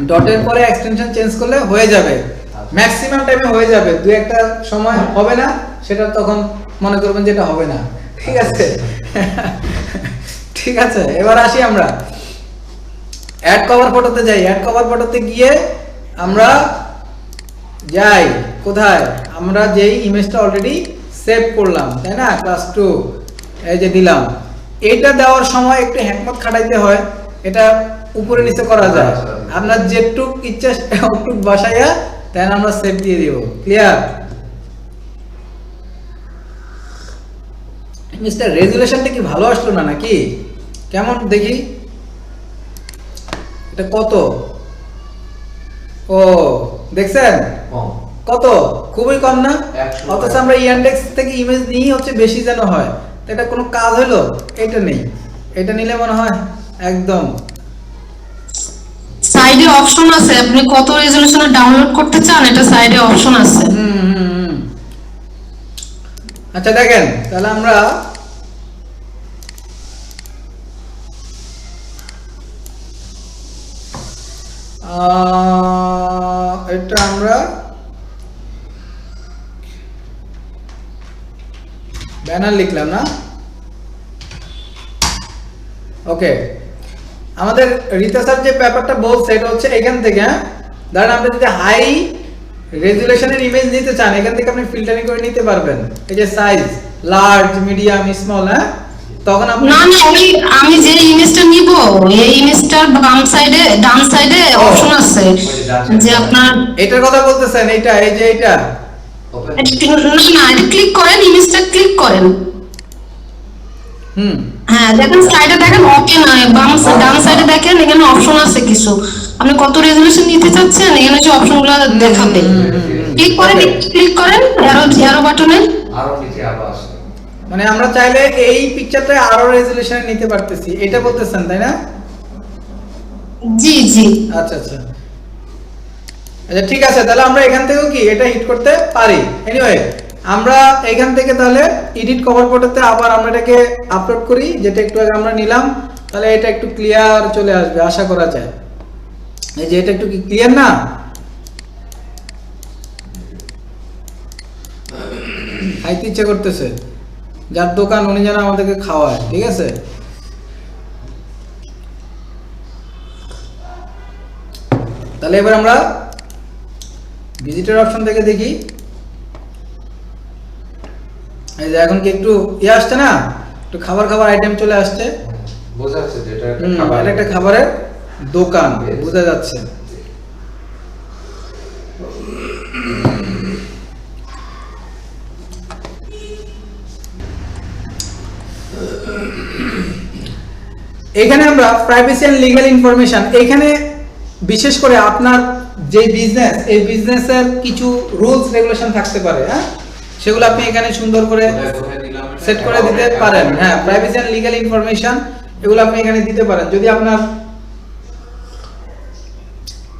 ডটের পরে এক্সটেনশন চেঞ্জ করলে হয়ে যাবে, ম্যাক্সিমাম টাইমে হয়ে যাবে। দুই একটা সময় হবে না, সেটা তখন মনে করবেন যেটা হবে না, ঠিক আছে? ঠিক আছে, এবার আসি আমরা অ্যাড কভার ফটোতে যাই। অ্যাড কভার ফটোতে গিয়ে আমরা যাই কোথায়? আমরা যেই ইমেজটা অলরেডি সেভ করলাম, তাই না? ক্লাস 2 এই যে দিলাম। এটা দেওয়ার সময় একটু হ্যাকমত খাটাইতে হয়, এটা উপরে নিচে করা যায়। আপনার যেটুক ইচ্ছা ওটুক বসাইয়া দেন আমরা সেভ দিয়ে দিব। ক্লিয়ার? মিস্টার রেজুলেশনটা কি ভালো আসলো না নাকি? কেমন দেখি এটা কত? ও দেখছেন কত? খুবই কম না? অথচ আমরা ইয়ানডেক্স থেকে ইমেজ নিয়ে হচ্ছে বেশি যেন হয়, এটা কোনো কাজ হলো? এটা নেই, এটা নিলে মনে হয় একদম সাইডে অপশন আছে, আপনি কত রেজোলিউশনে ডাউনলোড করতে চান এটা সাইডে অপশন আছে। আচ্ছা দেখেন, তাহলে আমরা এটা আমরা ব্যানার লিখলাম না? ওকে, আমাদের রিসার্চের যে ব্যাপারটা বলছে এটা হচ্ছে এখান থেকে, হ্যাঁ ধরেন আপনি যদি হাই রেজুলেশনের ইমেজ নিতে চান এখান থেকে আপনি ফিল্টারিং করে নিতে পারবেন। এই যে সাইজ লার্জ, মিডিয়াম, স্মল, হ্যাঁ তখন আপনি না না আমি যে ইমেজটা নিব এই ইমেজটার ডান সাইডে অপশন আছে যে আপনার এটার কথা বলতেছেন, এইটা এই যে এইটা ওপেন না এটা ক্লিক করেন, ইমেজটা ক্লিক করেন। হ্যাঁ দেখেন স্লাইডে দেখেন ওপেন ডান সাইডে দেখেন এখানে অপশন আছে কিছু, আপনি কত রেজোলিউশন নিতে চাচ্ছেন এখানে যে অপশনগুলো দেখাবে, ক্লিক করেন অ্যারো বাটনে। আরো নিচে আবার আসে, মানে আমরা চাইলে এই পিকচারটা আরো রেজোলিউশন নিতে পারতেছি, এটা বলতেছেন তাই না? জি জি আচ্ছা আচ্ছা আচ্ছা ঠিক আছে, তাহলে আমরা এখান থেকেও কি এটা হিট করতে পারি। এনিওয়ে আমরা এখান থেকে তাহলে এডিট কভার ফটোতে আবার আমরা এটাকে আপলোড করি, যেটা একটু আগে আমরা নিলাম, তাহলে এটা একটু ক্লিয়ার চলে আসবে আশা করা যায়। এই যে এটা একটু কি ক্লিয়ার না? খাইতে ইচ্ছে করতেছে, যার দোকান উনি যেন আমাদেরকে খাওয়ায়, ঠিক আছে? তাহলে এবার আমরা ভিজিটর অপশন থেকে দেখি, এই যে এখন কি একটু আসছে না, একটু খাবার আইটেম চলে আসছে, বোঝা যাচ্ছে যে এটা একটা এটা একটা খাবারের দোকান বোঝা যাচ্ছে। এখানে আমরা প্রাইভেসি এন্ড লিগ্যাল ইনফরমেশন, এখানে বিশেষ করে আপনার যে বিজনেস, এই বিজনেসের কিছু রুলস রেগুলেশন থাকতে পারে, হ্যাঁ, সেগুলো আপনি এখানে সুন্দর করে সেট করে দিতে পারেন। হ্যাঁ, প্রাইভেসি এন্ড লিগ্যাল ইনফরমেশন এগুলো আপনি এখানে দিতে পারেন। যদি আপনার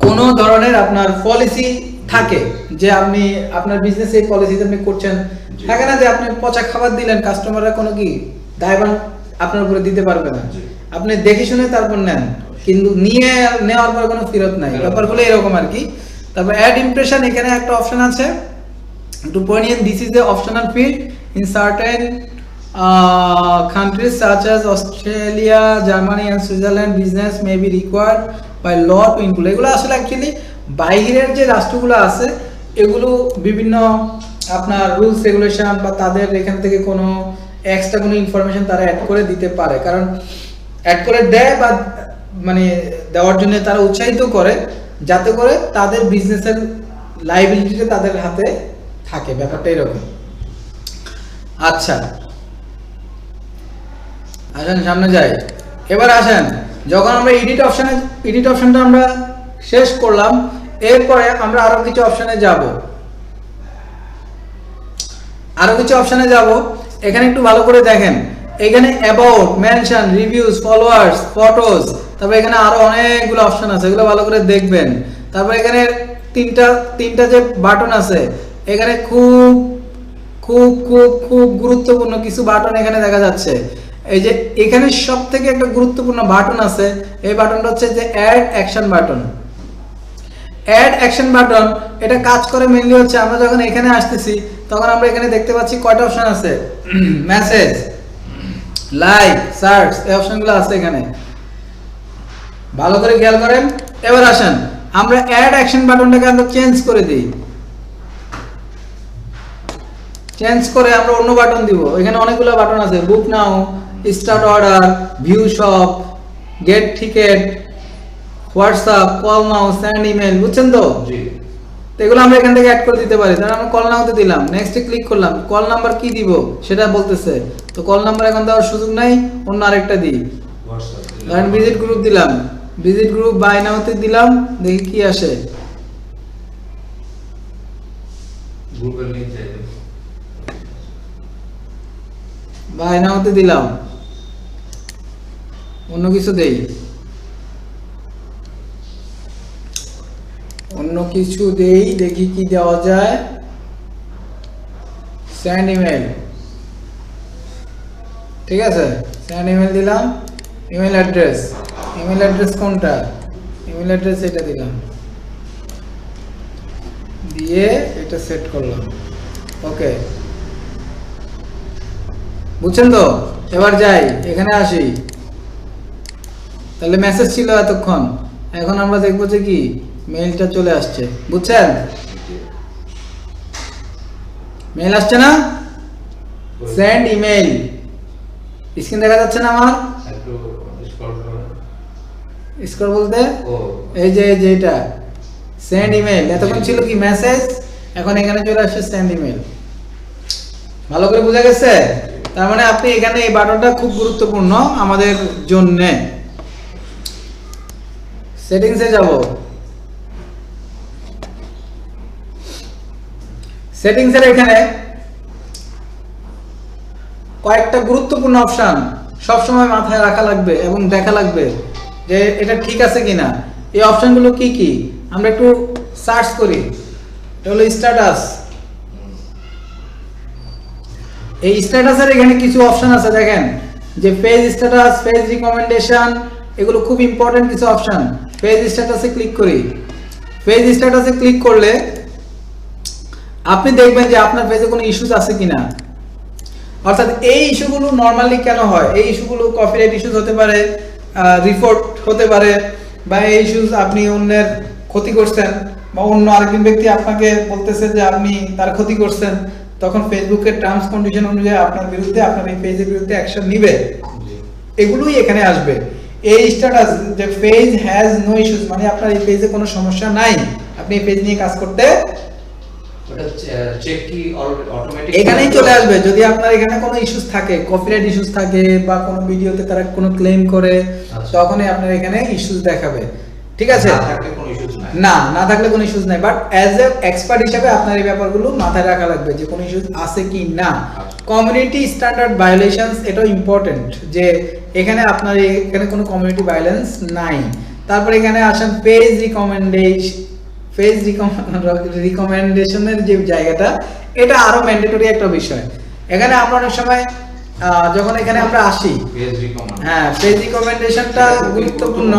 কোনো ধরনের আপনার পলিসি থাকে যে আপনি আপনার বিজনেসে এই পলিসিতে আপনি করছেন, থাকে না যে আপনি পচা খাবার দিলেন, কাস্টমাররা কোনো কি দায়ভার আপনার উপরে দিতে পারবে না, আপনি দেখে শুনে তারপর নেন, কিন্তু নেওয়ার পর কোনো ফেরত নাই, ব্যাপারগুলো এরকম আর কি। তারপর অ্যাড ইমপ্রেশন, এখানে একটা অপশন আছে, to point in this is the optional field in certain countries such as Australia, Germany and Switzerland business may be required by law to include, এগুলো আসলে অ্যাকচুয়ালি বাইরের যে রাষ্ট্রগুলো আছে এগুলো বিভিন্ন আপনার রুলস রেগুলেশন বা তাদের এখান থেকে কোনো এক্সট্রা কোনো ইনফরমেশন তারা অ্যাড করে দিতে পারে, কারণ অ্যাড করে দেয় বা মানে দেওয়ার জন্য তারা উৎসাহিত করে, যাতে করে তাদের বিজনেসের লাইবিলিটিটা তাদের হাতে থাকে, ব্যাপারটা এরকম। আচ্ছা আসেন সামনে যাই, এবার আসেন যখন আমরা এডিট অপশনটা আমরা শেষ করলাম, এরপরে আমরা আরো কিছু অপশনে যাব, এখানে একটু ভালো করে দেখেন, এখানে about, mention, reviews, followers, photos, তারপর এখানে আরো অনেকগুলো অপশন আছে, এগুলো ভালো করে দেখবেন। তারপর এখানে তিনটা যে বাটন আছে, এখানে খুব খুব খুব খুব গুরুত্বপূর্ণ কিছু বাটন এখানে দেখা যাচ্ছে। এই যে এখানে সবথেকে একটা গুরুত্বপূর্ণ বাটন আছে, এই বাটনটা হচ্ছে যে add action button. Add action button এটা কাজ করে মেইনলি হচ্ছে আমরা যখন এখানে আসতেছি তখন আমরা এখানে দেখতে পাচ্ছি কয়টা অপশন আছে, মেসেজ, লাইক, সার্চ, এই অপশনগুলো আছে এখানে, ভালো করে খেয়াল করেন। এবার আসেন আমরা অ্যাড অ্যাকশন বাটনটাকে আমরা চেঞ্জ করে দিই, চেঞ্জ করে আমরা অন্য বাটন দিব। এখানে অনেকগুলো বাটন আছে, book now, start order, view shop, get ticket, WhatsApp, call now, send email, বুঝছেন তো? জি। তো এগুলো আমরা এখান থেকে অ্যাড করে দিতে পারি। তাহলে আমরা কল নাওতে দিলাম, নেক্সটে ক্লিক করলাম, কল নাম্বার কি দিব সেটা বলতেছে, তো কল নাম্বার এখন দেওয়ার সুযোগ নাই, অন্য আরেকটা দিই, ধরেন ভিজিট গ্রুপ দিলাম, ভিজিট গ্রুপ বাই নাওতে দিলাম, দেখি কি আসে। গুগল লিংক চাইবে, বাই নাওতে দিলাম, অন্য কিছু দেই, দেখি কি দেওয়া যায়। সেন্ড ইমেল, ঠিক আছে, সেন্ড ইমেল দিলাম। ইমেল অ্যাড্রেস কোনটা, ইমেল অ্যাড্রেস এটা দিলাম, দিয়ে এটা সেট করলাম, ওকে, বুঝছেন তো? এবার যাই, এখানে আসি, তাহলে মেসেজ ছিল এতক্ষণ, এখন আমরা দেখবো যে কি মেইলটা চলে আসছে, বুঝছেন? মেইল আসছে না, সেন্ড ইমেল, স্ক্রিন দেখা যাচ্ছে না আমার? একটু স্ক্রল করুন। স্ক্রল বলতে ও এই যে যেটা সেন্ড ইমেল, এতক্ষণ ছিল কি মেসেজ, এখন এখানে চলে আসছে সেন্ড ইমেল। ভালো করে বোঝা গেছে? তার মানে আপনি এখানে এই বাটনটা খুব গুরুত্বপূর্ণ আমাদের জন্য। সেটিংসে যাব, সেটিংসের এখানে কয়েকটা গুরুত্বপূর্ণ অপশন সবসময় মাথায় রাখা লাগবে এবং দেখা লাগবে যে এটা ঠিক আছে কিনা। এই অপশনগুলো কি কি আমরা একটু সার্চ করি। এটা হলো স্ট্যাটাস। এই স্ট্যাটাসের এখানে কিছু অপশন আছে, দেখেন যে পেজ স্ট্যাটাস, পেজ রিকমেন্ডেশন, এগুলো খুব ইম্পর্টেন্ট কিছু অপশন। পেজ স্ট্যাটাসে ক্লিক করি। পেজ স্ট্যাটাসে ক্লিক করলে আপনি দেখবেন যে আপনার পেজে কোনো ইস্যুস আছে কিনা। অর্থাৎ এই ইস্যুগুলো নরমালি কেন হয়, এই ইস্যুগুলো কপিরাইট ইস্যুস হতে পারে, রিপোর্ট হতে পারে, বা এই ইস্যুস আপনি অন্যের ক্ষতি করছেন বা অন্য আরেকজন ব্যক্তি আপনাকে বলতেছে যে আপনি তার ক্ষতি করছেন, তখন ফেসবুকের টার্মস কন্ডিশন অনুযায়ী আপনার বিরুদ্ধে, আপনার এই পেজের বিরুদ্ধে অ্যাকশন নিবে। এগুলোই এখানে আসবে। এই স্ট্যাটাস যে পেজ হ্যাজ নো ইস্যুস, মানে আপনার এই পেজে কোনো সমস্যা নাই, আপনি এই পেজ নিয়ে কাজ করতে, ওটা চেক কি অটোমেটিক এখানেই চলে আসবে। যদি আপনার এখানে কোনো ইস্যুস থাকে, কপিরাইট ইস্যুস থাকে বা কোনো ভিডিওতে তারা কোনো ক্লেম করে, আচ্ছা। তখনই আপনার এখানে ইস্যুস দেখাবে। ঠিক আছে? না থাকলে কোনো ইস্যুস নাই। না থাকলে কোনো ইস্যুস নাই, বাট অ্যাজ এ এক্সপার্ট হিসেবে আপনার এই ব্যাপারগুলো মাথায় রাখা লাগবে যে কোনো ইস্যুস আছে কি না। কমিউনিটি স্ট্যান্ডার্ড ভায়োলেশনস, এটাও ইম্পর্টেন্ট যে এখানে আপনার এখানে কোনো কমিউনিটি ভায়োলেন্স নাই। তারপর এখানে আসেন পেজ রিকমেন্ডেশনের যে জায়গাটা, এটা আরো ম্যান্ডেটরি একটা বিষয়। এখানে আমরা অনেক সময় যখন এখানে আমরা আসি, পেজ রিকমেন্ড, হ্যাঁ পেজ রিকমেন্ডেশনটা গুরুত্বপূর্ণ,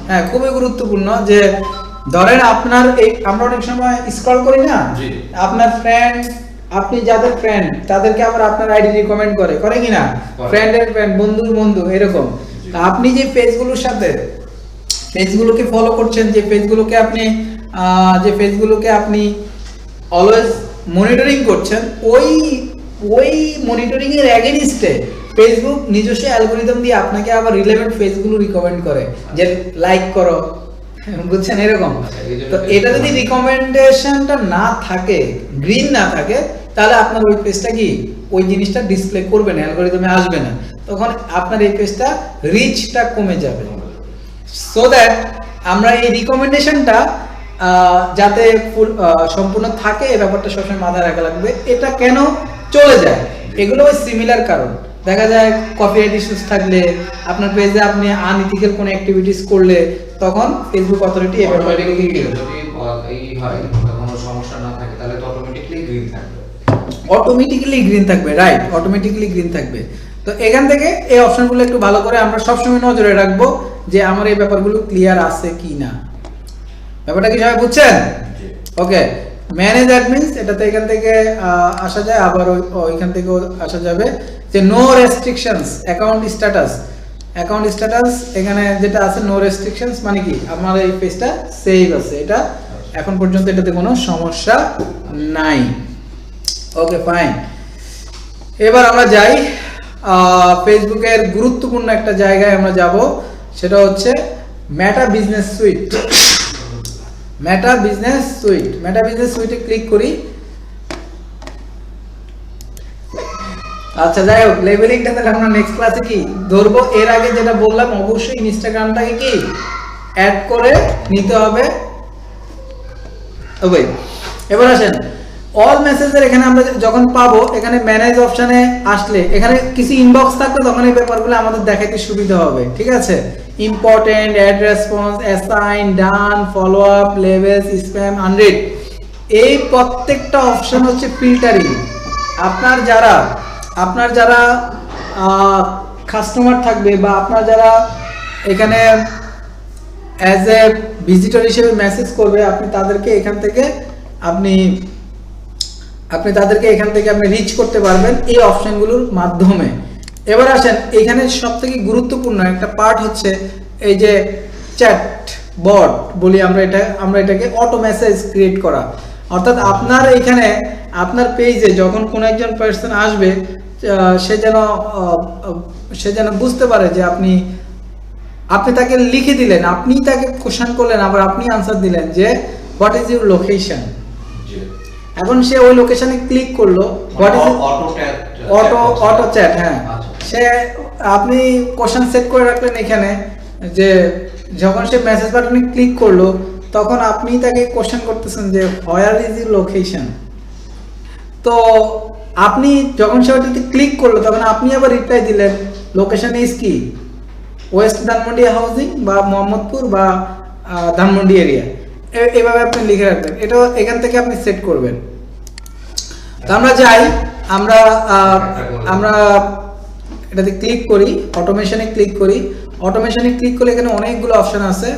হ্যাঁ খুবই গুরুত্বপূর্ণ। যে ধরেন আপনার এই, আমরা অনেক সময় স্ক্রল করি না, জি। আপনার ফ্রেন্ড, আপনি যাদের ফ্রেন্ড তাদেরকে আবার আপনার আইডি রিকমেন্ড করে কিনা, করে। ফ্রেন্ডের ফ্রেন্ড, বন্ধুর বন্ধু, এরকম। তা আপনি যে পেজগুলোর সাথে, পেজগুলোকে ফলো করছেন, যে পেজগুলোকে আপনি অলওয়েজ মনিটরিং করছেন, ওই মনিটরিং এর এগেইনস্টে ফেসবুক নিজস্ব অ্যালগরিদম দিয়ে আপনাকে আবার রিলেভেন্ট পেজগুলো রিকমেন্ড করে, যে লাইক করো, বুঝছেন এরকম। তো এটা যদি রিকমেন্ডেশনটা না থাকে, গ্রিন না থাকে, তাহলে আপনার ওই পেজটা কি ওই জিনিসটা ডিসপ্লে করবে না, অ্যালগরিদমে আসবে না, তখন আপনার এই পেজটা রিচটা কমে যাবে। সো দ্যাট আমরা এই রিকমেন্ডেশনটা যাতে সম্পূর্ণ থাকে, এই ব্যাপারটা সবসময় মাথায় রাখা লাগবে। এটা কেন চলে যায়, এগুলো ওই সিমিলার কারণ। দেখা যায় কপিরাইট ইস্যুস থাকলে, আপনার পেজে আপনি আনইথিক্যাল কোনো অ্যাক্টিভিটিস করলে, তখন ফেসবুক অথরিটি এই ব্যাপারগুলো অটোমেটিকলি যদি এই হয় কোনো সমস্যা না থাকে, তাহলে তো অটোমেটিকলি গ্রিন থাকবে। অটোমেটিক্যালি গ্রিন থাকবে, রাইট, অটোমেটিক্যালি গ্রিন থাকবে। তো এখান থেকে এই অপশনগুলো একটু ভালো করে আমরা সবসময় নজরে রাখবো যে আমার এই ব্যাপারগুলো ক্লিয়ার আছে কি না। ব্যাপারটা কি সবাই বুঝছেন? ওকে, ম্যানেজ অ্যাডমিনস, এটাতে এখান থেকে আসা যায়, আবার ওইখান থেকেও আসা যাবে। যে নো রেস্ট্রিকশনস, অ্যাকাউন্ট স্ট্যাটাস এখানে যেটা আছে নো রেস্ট্রিকশনস, মানে কি আমার এই পেজটা সেভ আছে, এটা এখন পর্যন্ত এটাতে কোনো সমস্যা নাই। ওকে ফাইন, এবার আমরা যাই ফেসবুকের গুরুত্বপূর্ণ একটা জায়গায় আমরা যাব, সেটা হচ্ছে Meta business suite. Meta business সুইটে ক্লিক করি। আচ্ছা যাই হোক, লেবেলিংটা তাহলে আমরা নেক্সট ক্লাসে কি ধরবো। এর আগে যেটা বললাম, অবশ্যই ইনস্টাগ্রামটাকে কি অ্যাড করে নিতে হবে। ওকে, এবার আসেন অল মেসেজের এখানে আমরা যখন পাবো, এখানে ম্যানেজ অপশনে আসলে এখানে কিছু ইনবক্স থাকবে, তখন এই ব্যাপারগুলো আমাদের দেখাতে সুবিধা হবে। ঠিক আছে, important, add response, assign, done, follow up, labels, spam, unread, এই প্রত্যেকটা অপশন হচ্ছে ফিল্টারিং। আপনার যারা কাস্টমার থাকবে বা আপনার যারা এখানে অ্যাজ এ ভিজিটর হিসেবে মেসেজ করবে, আপনি তাদেরকে এখান থেকে আপনি রিচ করতে পারবেন এই অপশনগুলোর মাধ্যমে। এবার আসেন, এখানে সবথেকে গুরুত্বপূর্ণ একটা পার্ট হচ্ছে এই যে চ্যাট বট বলি আমরা এটাকে অটো মেসেজ ক্রিয়েট করা। অর্থাৎ আপনার এখানে আপনার পেজে যখন কোনো একজন পার্সন আসবে, সে যেন বুঝতে পারে যে আপনি তাকে লিখে দিলেন, আপনি তাকে কোশ্চেন করলেন, আবার আপনি আনসার দিলেন যে হোয়াট ইজ ইউর লোকেশন। জি। এখন সে ওই লোকেশনে ক্লিক করলো, হোয়াট ইজ অটো চ্যাট, হ্যাঁ। আচ্ছা। সে আপনি কোশ্চেন সেট করে রাখলেন এখানে, যে যখন সে মেসেজ বাটনে ক্লিক করলো তখন আপনি তাকে কোশ্চেন করতেছেন যে হোয়ার ইজ ইউর লোকেশন। তো আপনি যখন সে ওটাতে ক্লিক করলো তখন আপনি আবার রিপ্লাই দিলেন লোকেশন ইজ কি, ওয়েস্ট ধানমন্ডি হাউজিং বা মোহাম্মদপুর বা ধানমন্ডি এরিয়া, এভাবে আপনি লিখে রাখবেন। এটা এখান থেকে আপনি সেট করবেন। তো আমরা যাই, আমরা এটাতে ক্লিক করি, অটোমেশনে ক্লিক করি। অটোমেশনে ক্লিক করলে এখানে অনেকগুলো অপশন আছে,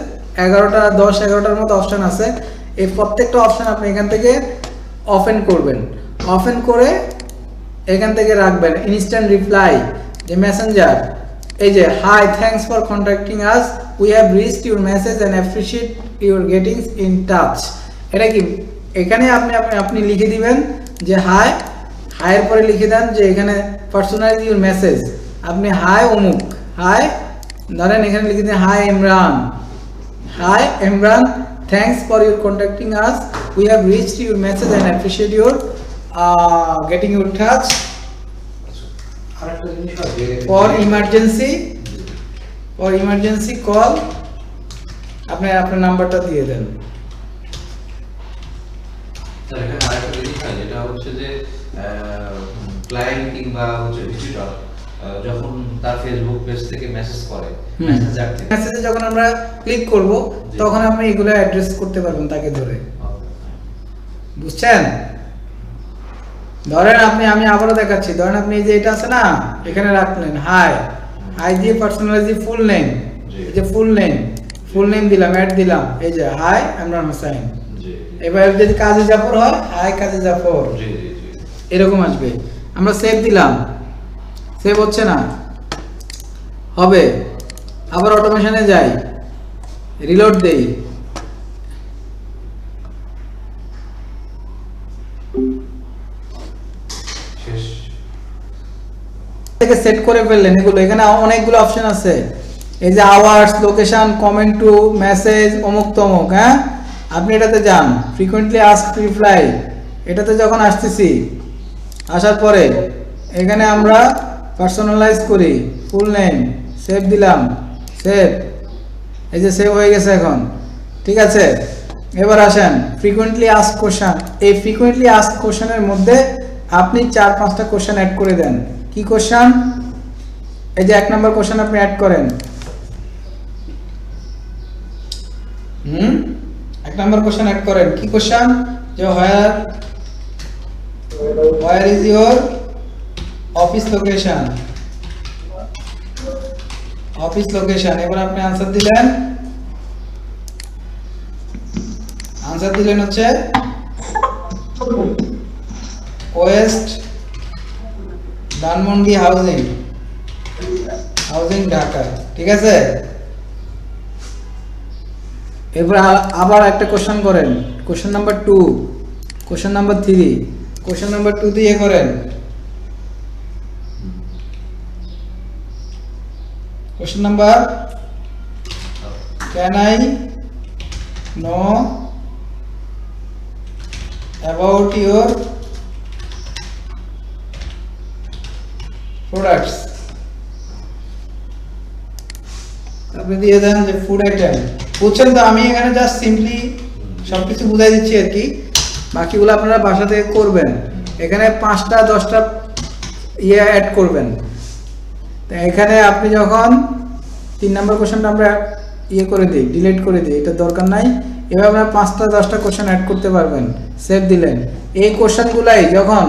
11টার মতো অপশন আছে। এই প্রত্যেকটা অপশন আপনি এখান থেকে ওপেন করবেন, ওপেন করে এখান থেকে রাখবেন ইনস্ট্যান্ট রিপ্লাই, যে মেসেঞ্জার, এই যে hi thanks for contacting us, we have reached your message and appreciate your getting in touch. এটা কি, এখানে আপনি লিখে দিবেন যে হাই, হাইয়ের পরে লিখে দেন যে এখানে পার্সোনালাইজ ইউর মেসেজ, আপনি হাই অমুক, হাই ধরেন এখানে লিখে দিন hi Imran, hi Imran, thanks for your contacting us, we have reached your message and appreciate your getting your touch আরেকটা জিনিস হবে ফর ইমার্জেন্সি কল, আপনি আপনার নাম্বারটা দিয়ে দেন। স্যার এখানে আরেকটা জিনিস হয় যেটা হচ্ছে যে ক্লায়েন্ট কিংবা হচ্ছে ভিজিটর যখন তার ফেসবুক পেজ থেকে মেসেজ করে, মেসেঞ্জার থেকে মেসেজে যখন আমরা ক্লিক করব তখন আপনি এগুলো অ্যাড্রেস করতে পারবেন তাকে ধরে, বুঝছেন? ধরেন আমি আবারও দেখাচ্ছি, ধরেন আপনি এই যে এটা আছে না, এখানে রাখলেন হাই, হাই দিয়ে পার্সোনালাইজ ফুল নেম, এই যে ফুল নেম দিলাম, অ্যাড দিলাম, এই যে হাই ইমরান হোসেন। এবার যদি কাজী জাফর হয়, হাই কাজী জাফর, এরকম আসবে। আমরা সেভ দিলাম, সেভ হচ্ছে না, হবে। আবার অটোমেশনে যাই, রিলোড দেই, শেষ। থেকে সেট করে ফেললেন এগুলো। এখানে অনেকগুলো অপশন আছে, এই যে hours, location, comment to, message, অমুক তমুক, হ্যাঁ। আপনি এটাতে যান, ফ্রিকোয়েন্টলি আস্ক রিপ্লাই, এটাতে যখন আসতেছি, আসার পরে এখানে আমরা পার্সোনালাইজ করি, ফুল নেম, সেভ দিলাম, সেভ, এই যে সেভ হয়ে গেছে এখন, ঠিক আছে। এবার আসেন ফ্রিকোয়েন্টলি আস্ক কোশ্চেন, এই ফ্রিকোয়েন্টলি আস্ক কোশ্চেনের মধ্যে আপনি 4-5টা কোশ্চেন অ্যাড করে দেন। কি কোশ্চেন? এই যে 1 নম্বর কোশ্চেন আপনি অ্যাড করেন, 1 নম্বর কোশ্চেন অ্যাড করেন। কি কোশ্চেন? যে where is your office location, office location. এবার আপনি আনসার দিলেন, হচ্ছে ওয়েস্ট ধানমন্ডি হাউজিং ঢাকা, ঠিক আছে। এবার আবার একটা কোশ্চেন করেন, question number 2, question number 3, question number 2 দিয়ে করেন। Question number, can I know about your products, আপনি দিয়ে দেন যে ফুড আইটেম। বুঝছেন তো? আমি এখানে জাস্ট সিম্পলি সবকিছু বুঝাই দিচ্ছি আর কি, বাকিগুলো আপনারা বাসা থেকে করবেন। এখানে 5টা 10টা অ্যাড করবেন। তো এখানে আপনি যখন 3 নম্বর কোশ্চেনটা আমরা করে দিই, ডিলিট করে দিই, এটা দরকার নাই। এবার আপনারা 5টা 10টা কোশ্চেন অ্যাড করতে পারবেন, সেভ দিলেন। এই কোশ্চেনগুলাই যখন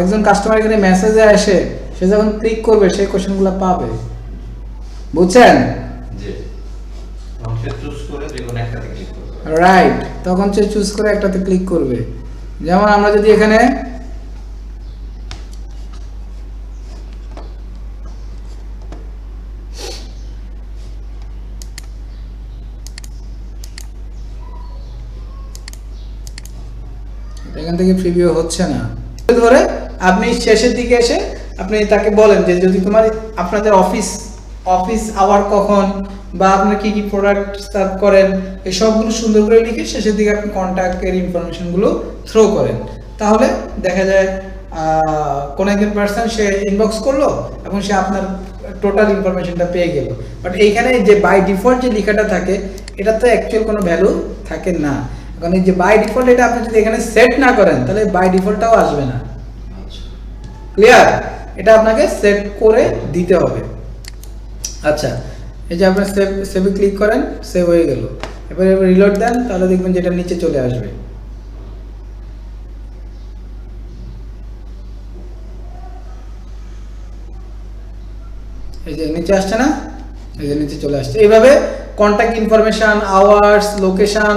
একজন কাস্টমার এখানে মেসেজে আসে, সে যখন ক্লিক করবে সেই কোশ্চেনগুলো পাবে, বুঝছেন? রাইট, তখন সে চুজ করে একটাতে ক্লিক করবে। যেমন আমরা যদি এখানে এখান থেকে প্রিভিউ হচ্ছে না, ধরে আপনি শেষের দিকে এসে আপনি তাকে বলেন যে যদি তোমার আপনাদের অফিস আওয়ার কখন বা আপনারা কি কি প্রোডাক্ট সার্ভ করেন এই সবগুলো সুন্দর করে লিখে শেষের দিকে আপনি কন্ট্যাক্টের ইনফরমেশনগুলো থ্রো করেন, তাহলে দেখা যায় কোন একজন পার্সন সে ইনবক্স করলো এবং সে আপনার টোটাল ইনফরমেশনটা পেয়ে গেল। বাট এইখানে যে বাই ডিফল্ট যে লেখাটা থাকে এটা তো অ্যাকচুয়াল কোনো ভ্যালু থাকে না। কারণ এই যে বাই ডিফল্ট এটা আপনি যদি এখানে সেট না করেন তাহলে বাই ডিফল্টটাও আসবে না। ক্লিয়ার? এটা আপনাকে সেট করে দিতে হবে। আচ্ছা, এই যে আপনি সেভে ক্লিক করেন, সেভ হয়ে গেল। এবারে রিলোড দেন, তাহলে দেখবেন যেটা নিচে চলে আসবে। এই যে নিচে আসছে না, এই যে নিচে চলে আসছে। এইভাবে কন্ট্যাক্ট ইনফরমেশন, আওয়ার্স, লোকেশন,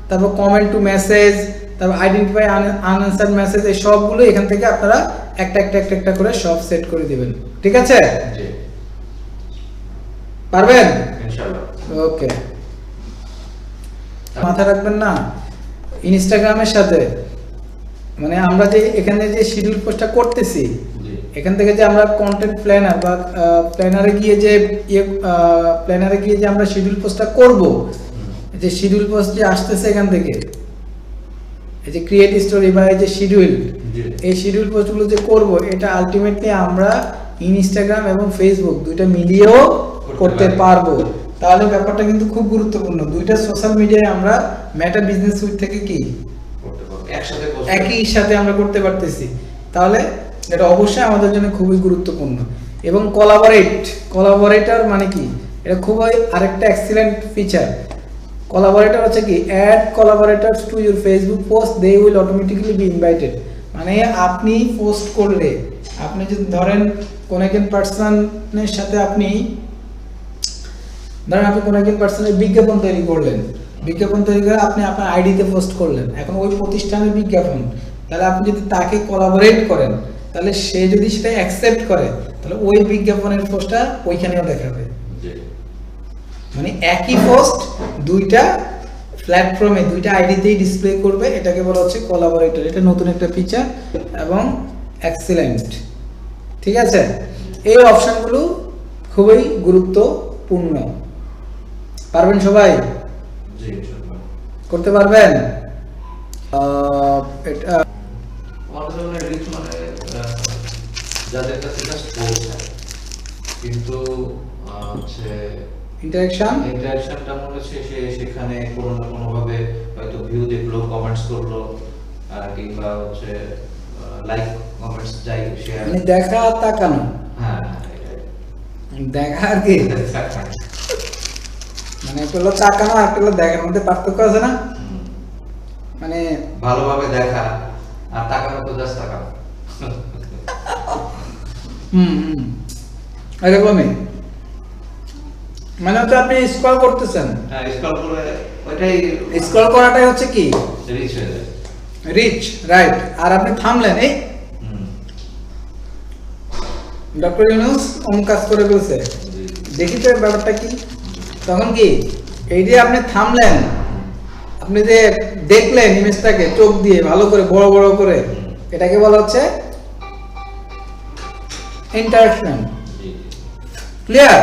তারপর কমেন্ট টু মেসেজ, তারপর আইডেন্টিফাই আনআনসার্ড মেসেজ, এই সবগুলো এখান থেকে আপনারা একটা করে সব সেট করে দিবেন। ঠিক আছে? জি, পারবেন? ইনশাআল্লাহ। ওকে, মাথায় রাখবেন না ইনস্টাগ্রামের সাথে মানে আমরা যে এখানে যে শিডিউল পোস্টটা করতেছি জি, এখান থেকে যে আমরা কন্টেন্ট প্ল্যানার বা প্ল্যানারে গিয়ে যে আমরা শিডিউল পোস্টটা করব, যে শিডিউল পোস্ট যে আসতেছে এখান থেকে এই যে ক্রিয়েট স্টোরি বা এই যে শিডিউল, জি, এই শিডিউল পোস্টগুলো যে করব এটা আলটিমেটলি আমরা ইনস্টাগ্রাম এবং ফেসবুক দুইটা মিলিয়েও করতে পারবো। তাহলে ব্যাপারটা কিন্তু খুব গুরুত্বপূর্ণ। দুইটা সোশ্যাল মিডিয়ায় আমরা মেটা বিজনেস সুইট থেকে কি করতে পারবো, একসাথে করতে একই সাথে আমরা করতে পারতেছি, তাহলে এটা অবশ্যই আমাদের জন্য খুবই গুরুত্বপূর্ণ। এবং কোলাবোরেটর মানে কি, এটা খুবই আরেকটা এক্সিলেন্ট ফিচার। কোলাবোরেটর হচ্ছে কি, add collaborators to your Facebook post, they will automatically be invited. মানে আপনি পোস্ট করলে, আপনি যদি ধরেন কোন একজন পার্সনের সাথে আপনি কোন একজন পার্সনের বিজ্ঞাপন তৈরি করলেন, বিজ্ঞাপন তৈরি করে আপনি আপনার আইডিতে পোস্ট করলেন, এখন ওই প্রতিষ্ঠানের বিজ্ঞাপন, তাহলে আপনি যদি তাকে কোলাবোরেট করেন তাহলে সে যদি সেটা অ্যাকসেপ্ট করে তাহলে ওই বিজ্ঞাপনের পোস্টটা ওইখানেও দেখাবে। জি, মানে একই পোস্ট দুইটা প্ল্যাটফর্মে দুইটা আইডিতেই ডিসপ্লে করবে, এটাকে বলা হচ্ছে কোলাবোরেটর। এটা নতুন একটা ফিচার এবং এক্সিলেন্ট। ঠিক আছে? এই অপশনগুলো খুবই গুরুত্বপূর্ণ। পারবেন সবাই? জি, ইনশাআল্লাহ। করতে পারবেন? এটা আমাদের জন্য রিচ মানে যাদের কাছে জাস্ট পৌঁছায় কিন্তু হচ্ছে ইন্টারেকশনটা মনে হচ্ছে সে সেখানে কোনো না কোনো ভাবে হয়তো ভিউ দেখলো, কমেন্টস করলো, কিংবা হচ্ছে লাইক কমেন্টস যাই শেয়ার, মানে দেখা তাকানো, হ্যাঁ দেখা আর কি, মানে একটা হলো তাকানো আর একটা হলো দেখার মধ্যে পার্থক্য আছে না? মানে ভালোভাবে দেখা আর তাকানো তো জাস্ট তাকানো। এরকমই, মানে হচ্ছে আপনি স্ক্রল করতেছেন, হ্যাঁ, স্ক্রল করে ওইটাই স্ক্রল করাটাই হচ্ছে কি রিচ হয়ে যায়। Rich, right. আর আপনি থামলেন, এই ডক্টর ইউনূস অমুক কাজ করে ফেলছে, দেখি তো ব্যাপারটা কি, তখন কি এই যে আপনি থামলেন, আপনি যে দেখলেন ইমেজটাকে চোখ দিয়ে ভালো করে বড় বড় করে, এটাকে বলা হচ্ছে ইন্টারঅ্যাকশন। ক্লিয়ার?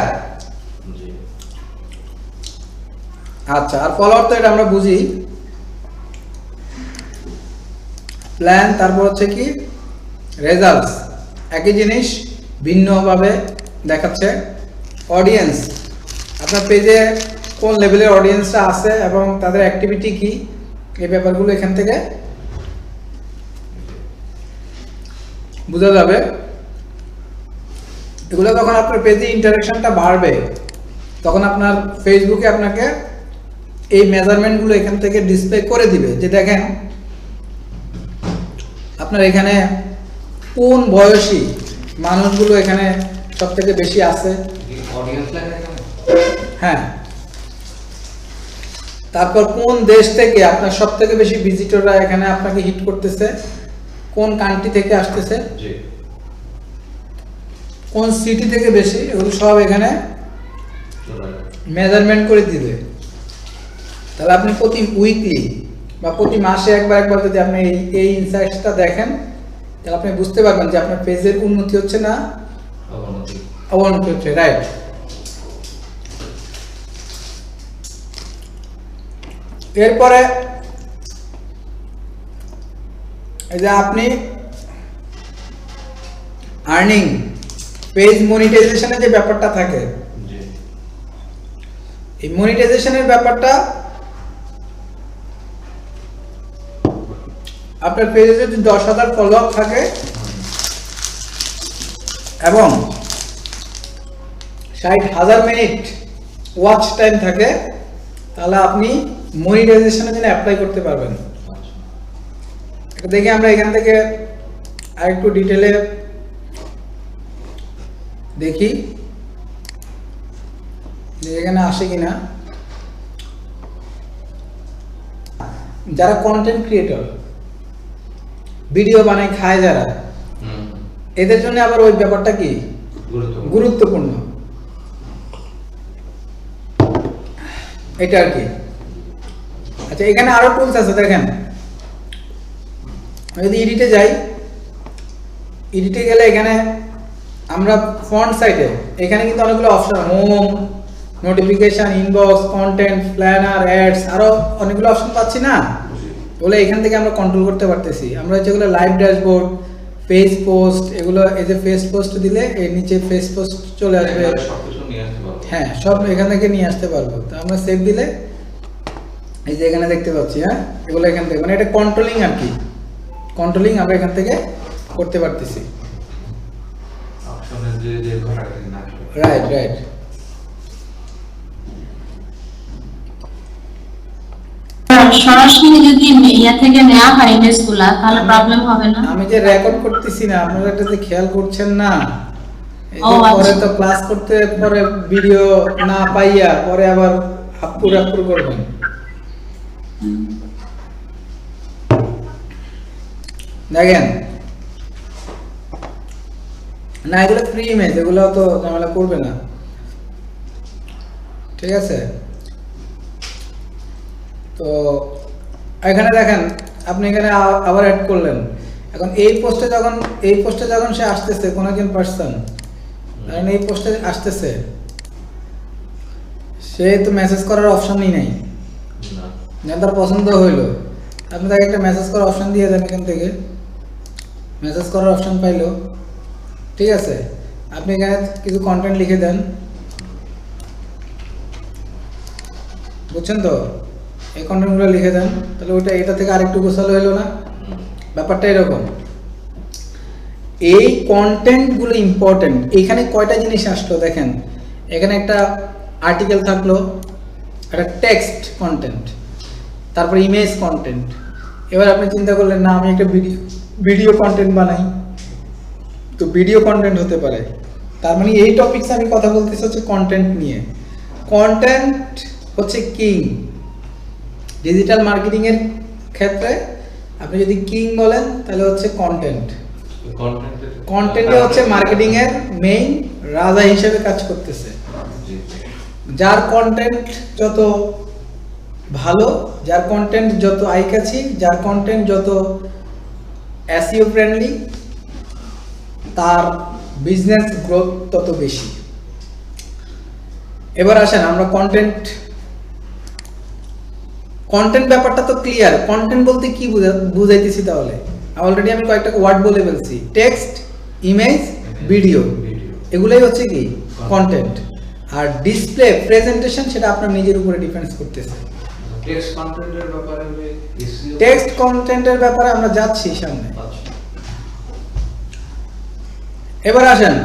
আচ্ছা, আর ফলোয়ার তো এটা আমরা বুঝি, প্ল্যান, তারপর হচ্ছে কি রেজাল্টস, একই জিনিস ভিন্নভাবে দেখাচ্ছে। অডিয়েন্স, আপনার পেজে কোন লেভেলের অডিয়েন্সটা আছে এবং তাদের অ্যাক্টিভিটি কি, এই ব্যাপারগুলো এখান থেকে বোঝা যাবে। এগুলো যখন আপনার পেজে ইন্টারেকশনটা বাড়বে তখন আপনার ফেসবুকে আপনাকে এই মেজারমেন্টগুলো এখান থেকে ডিসপ্লে করে দিবে, যে দেখেন আপনার এখানে কোন বয়সী মানুষগুলো এখানে সব থেকে বেশি আছে। হ্যাঁ, তারপর কোন দেশ থেকে আপনার সব থেকে বেশি ভিজিটররা এখানে আপনাকে হিট করতেছে, কোন কান্ট্রি থেকে আসতেছে, কোন সিটি থেকে বেশি, এগুলো সব এখানে মেজারমেন্ট করে দিবে। তাহলে আপনি প্রতি উইকলি বা প্রতি মাসে একবার যদি আপনি এই ইনসাইটসটা দেখেন তাহলে আপনি বুঝতে পারবেন যে আপনার পেজের উন্নতি হচ্ছে না অবনতি হচ্ছে, রাইট। এরপরে এই যে আপনি আর্নিং পেজ মনিটাইজেশনের যে ব্যাপারটা থাকে, এই মনিটাইজেশনের ব্যাপারটা আপনার পেজে যদি 10,000 ফলোয়ার থাকে এবং 60,000 মিনিট ওয়াচ টাইম থাকে, তাহলে আপনি মনিটাইজেশনের জন্য অ্যাপ্লাই করতে পারবেন। এটা দেখে আমরা এখান থেকে আরেকটু ডিটেলে দেখি যে এখানে আসে কিনা। যারা কন্টেন্ট ক্রিয়েটর, ভিডিও বানায় খায় যারা, এদের জন্য আবার ওই ব্যাপারটা কি গুরুত্বপূর্ণ, এটা আর কি। আচ্ছা, এখানে আরো টুলস আছে দেখেন। যদি এডিটে যাই, এডিটে গেলে এখানে আমরা ফন্ট সাইডে এখানে কিন্তু অনেকগুলো option, home, notification, inbox, content, planner, ads, আরো অনেকগুলো অপশন পাচ্ছি না, বলে এখান থেকে আমরা কন্ট্রোল করতে পারতেছি। আমরা যেগুলো লাইভ ড্যাশবোর্ড, ফেস পোস্ট, এগুলো এই যে ফেস পোস্ট দিলে এর নিচে ফেস পোস্ট চলে আসবে, হ্যাঁ সব এখান থেকে নিয়ে আসতে পারবো। তো আমরা সেভ দিলে এই যে এখানে দেখতে পাচ্ছি, হ্যাঁ এগুলো এখান থেকে, মানে এটা কন্ট্রোলিং আর কি, কন্ট্রোলিং আমরা এখান থেকে করতে পারতেছি। Right right. সরাসরি যদি ইয়া থেকে নেওয়া হয় ইমেজগুলা তাহলে প্রবলেম হবে না? আমি যে রেকর্ড করতেছি না, আপনারা এটাতে খেয়াল করছেন না। এই ও যে আচ্ছা। পরে তো ক্লাস করতে পরে ভিডিও না পাইয়া পরে আবার আপলোড করবেন। দেখেন না, এগুলো ফ্রি ইমেজ, এগুলো তো ঝামেলা করবে না, ঠিক আছে। তো এখানে দেখেন আপনি এখানে আবার অ্যাড করলেন। এখন এই পোস্টে যখন সে আসতেছে কোন একজন পার্সন, কারণ এই পোস্টে আসতেছে, সে তো মেসেজ করার অপশনই নাই, না তার পছন্দ হইলো, আপনি তাকে একটা মেসেজ করার অপশন দিয়ে দেন, এখান থেকে মেসেজ করার অপশন পাইলো, ঠিক আছে। আপনি এখানে কিছু কন্টেন্ট লিখে দেন, বুঝছেন তো, এই কন্টেন্টগুলো লিখে দেন, তাহলে ওইটা এটা থেকে আরেকটু গোছালো হলো না, ব্যাপারটা এরকম। এই কন্টেন্টগুলো ইম্পর্টেন্ট। এখানে কয়টা জিনিস আসলো দেখেন, এখানে একটা আর্টিকেল থাকলো, একটা টেক্সট কন্টেন্ট, তারপর ইমেজ কন্টেন্ট। এবার আপনি চিন্তা করলেন না আমি একটা ভিডিও কন্টেন্ট বানাই, তো ভিডিও কন্টেন্ট হতে পারে। তার মানে এই টপিকস আমি কথা বলতেছি হচ্ছে কন্টেন্ট নিয়ে। কন্টেন্ট হচ্ছে কিং ডিজিটাল মার্কেটিং এর ক্ষেত্রে। আপনি যদি কিং বলেন তাহলে হচ্ছে কন্টেন্ট। কন্টেন্টে হচ্ছে মার্কেটিং এর মেইন রাজা হিসেবে কাজ করতেছে। যার কন্টেন্ট যত ভালো, যার কন্টেন্ট যত আই ক্যাচি, যার কন্টেন্ট যত এসইও ফ্রেন্ডলি, তার বিজনেস গ্রোথ তত বেশি। এবার আসেন আমরা কন্টেন্ট ব্যাপারটা তো ক্লিয়ার। কন্টেন্ট বলতে কি বুঝাইতেছি? তাহলে অলরেডি আমি কয়েকটা ওয়ার্ড বলে ফেলছি, টেক্সট, ইমেজ, ভিডিও, এগুলাই হচ্ছে কি কন্টেন্ট। আর ডিসপ্লে, প্রেজেন্টেশন, সেটা আপনার নিজের উপরে ডিপেন্ডস করতেছে। টেক্সট কন্টেন্টের ব্যাপারে আমরা যাচ্ছি সামনে। এবার আসেন,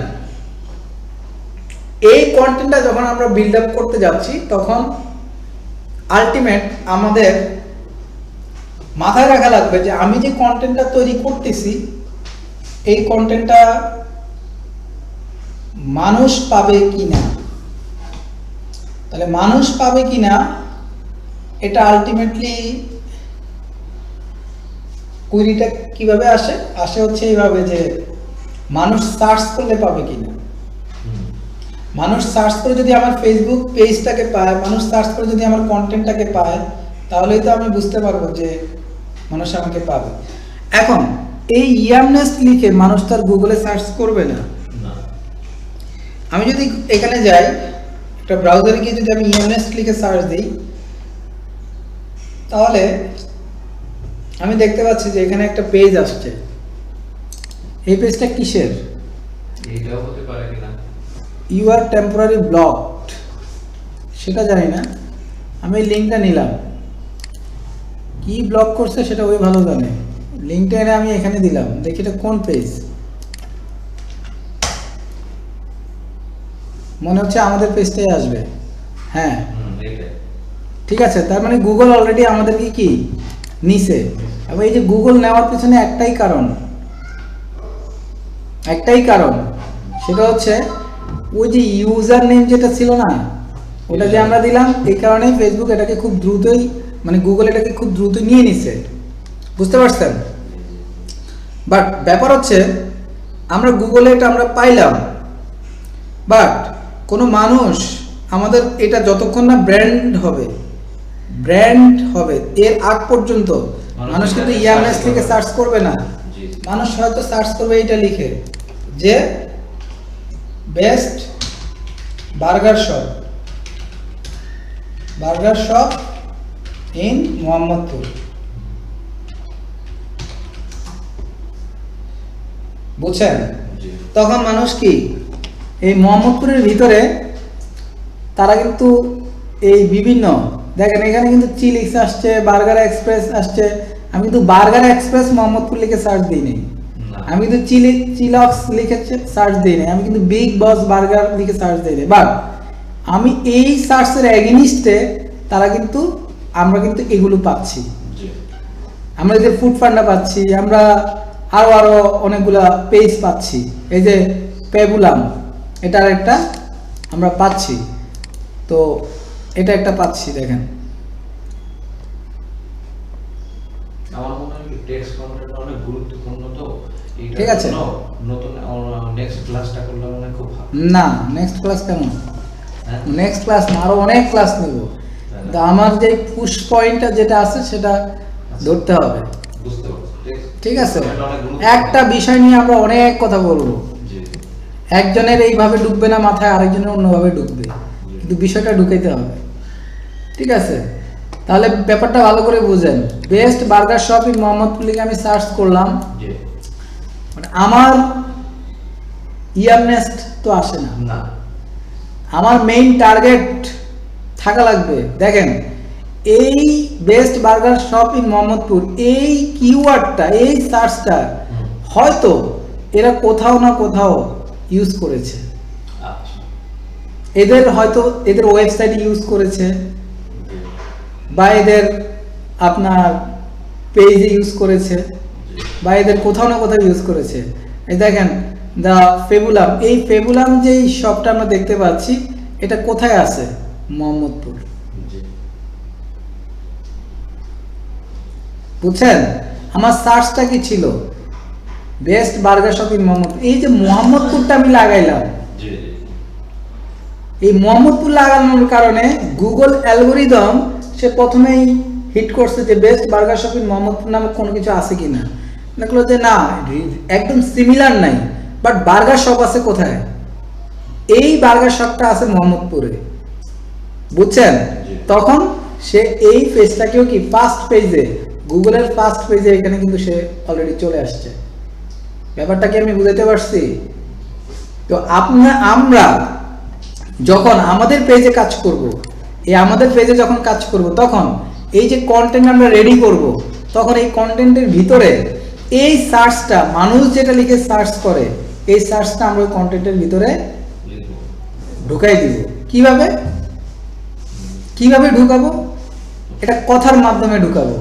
এই কন্টেন্টটা যখন আমরা বিল্ড আপ করতে যাচ্ছি তখন আলটিমেট আমাদের মাথায় রাখা লাগবে যে আমি যে কন্টেন্টটা তৈরি করতেছি এই কন্টেন্টটা মানুষ পাবে কিনা। তাহলে মানুষ পাবে কিনা এটা আলটিমেটলি কুইরিটা কিভাবে আসে হচ্ছে এইভাবে যে মানুষ সার্চ করলে পাবে কিনা। মানুষ সার্চ করে যদি আমার ফেসবুক পেজটাকে পায়, মানুষ সার্চ করে যদি আমার কন্টেন্টটাকে পায়, তাহলেই তো আমি বুঝতে পারবো যে মানুষ আমাকে পাবে। এখন এই ইয়ামনেস্ট লিখে মানুষ তার গুগলে সার্চ করবে না। না। আমি যদি এখানে যাই, একটা ব্রাউজারে গিয়ে যদি আমি ইয়ামনেস্ট লিখে সার্চ দিই, তাহলে আমি দেখতে পাচ্ছি যে এখানে একটা পেজ আসছে। এই পেজটা কিসের? এইটাও হতে পারে কিনা। ইউ আর টেম্পোরারি ব্লকড, সেটা জানি না। আমি এই লিঙ্কটা নিলাম, কি ব্লক করছে সেটা ওই ভালো জানে। লিঙ্কটা এনে আমি এখানে দিলাম, দেখি এটা কোন পেজ। মনে হচ্ছে আমাদের পেজটাই আসবে। হ্যাঁ এইটাই। ঠিক আছে, তার মানে গুগল অলরেডি আমাদেরকে কি নিছে। এবং এই যে গুগল নেওয়ার পিছনে একটাই কারণ, সেটা হচ্ছে ওই যে ইউজার নেম যেটা ছিল না, ওটা যে আমরা দিলাম, এই কারণেই ফেসবুক এটাকে খুব দ্রুতই, মানে গুগল এটাকে খুব দ্রুত নিয়ে নিছে। বুঝতে পারছেন? বাট ব্যাপার হচ্ছে আমরা গুগলে এটা আমরা পাইলাম, বাট কোনো মানুষ আমাদের এটা যতক্ষণ না ব্র্যান্ড হবে এর আগ পর্যন্ত মানুষ কিন্তু ইয়ারনেস থেকে সার্চ করবে না। মানুষ হয়তো সার্চ করবে এটা লিখে যে best burger shop in Mohammadpur. বুঝছেন? তখন মানুষ কি এই মোহাম্মদপুরের ভিতরে তারা কিন্তু এই বিভিন্ন দেখেন এখানে কিন্তু চিলিক্স আসছে, বার্গার এক্সপ্রেস আসছে। আমি কিন্তু বার্গার এক্সপ্রেস মোহাম্মদপুর লিখে সার্চ দিইনি, আমি কিন্তু চিলক্স লিখে সার্চ দিইনি, আমি কিন্তু বিগ বস বার্গার লিখে সার্চ দিইনি। বাট আমি এই সার্চের এগেনিস্টে আমরা কিন্তু এগুলো পাচ্ছি। আমরা যে ফুড পান্ডা পাচ্ছি, আমরা আরো অনেকগুলা পেজ পাচ্ছি। এই যে পেবুলাম, এটার একটা আমরা পাচ্ছি, তো এটা একটা পাচ্ছি। দেখেন আমার মনে হয় টেক্সট কন্টেন্ট অনেক গুরুত্বপূর্ণ, তো ঠিক আছে। নতুন নেক্সট ক্লাসটা করলে মনে খুব ভালো। না, নেক্সট ক্লাস কেমন? নেক্সট ক্লাস না, আরো অনেক ক্লাস নেব। তো আমার যে পুশ পয়েন্টটা যেটা আছে সেটা ধরতে হবে। বুঝতে পারছি। ঠিক আছে, একটা বিষয় নিয়ে আমরা অনেক কথা বলবো। একজনের এইভাবে ঢুকবে না মাথায়, আরেকজনের অন্যভাবে ঢুকবে, কিন্তু বিষয়টা ঢুকাইতে হবে। ঠিক আছে, তাহলে ব্যাপারটা ভালো করে বুঝেন। Best burger shop in Mohammadpur লিখে আমি সার্চ করলাম, মানে আমার ইয়ারনেস্ট তো আসে না। আমার মেইন টার্গেট থাকা লাগবে। দেখেন এই best burger shop in Mohammadpur, এই কিওয়ার্ডটা, এই সার্চটা হয়তো এরা কোথাও না কোথাও ইউজ করেছে। এদের ওয়েবসাইটে ইউজ করেছে, বা এদের আপনার পেজে ইউজ করেছে, বা এদের কোথাও না কোথাও ইউজ করেছে। এই দেখেন দ্য ফেবুলাম, এই ফেবুলাম যে শপটা আমরা দেখতে পাচ্ছি, এটা কোথায় আছে? মোহাম্মদপুর। বুঝছেন? আমার সার্চটা কি ছিল? Best burger shop in Mohammadpur. এই যে মোহাম্মদপুরটা আমি লাগাইলাম, এই মোহাম্মদপুর লাগানোর কারণে গুগল অ্যালগোরিদম সে প্রথমেই হিট করছে যে best burger shop in Mohammadpur নামে কোনো কিছু আছে কিনা। দেখলো যে না, একদম সিমিলার নাই, বাট বার্গার শপ আছে কোথায়? এই বার্গার শপটা আছে মোহাম্মদপুরে। বুঝছেন? তখন সে এই পেজটাকেও কি ফার্স্ট পেজে, গুগলের ফার্স্ট পেজে এখানে কিন্তু সে অলরেডি চলে আসছে। ব্যাপারটা কি আমি বুঝাতে পারছি? তো আমরা যখন আমাদের পেজে কাজ করব, আমাদের পেজে যখন কাজ করব, তখন এই যে কন্টেন্ট আমরা রেডি করব, তখন এই কন্টেন্টের ভিতরে এই সার্চটা, মানুষ যেটা লিখে সার্চ করে, এই সার্চটা আমরা ওই কন্টেন্টের ভিতরে ঢুকাই দিব। কিভাবে ঢুকাবো? এটা কথার মাধ্যমে ঢুকাবো।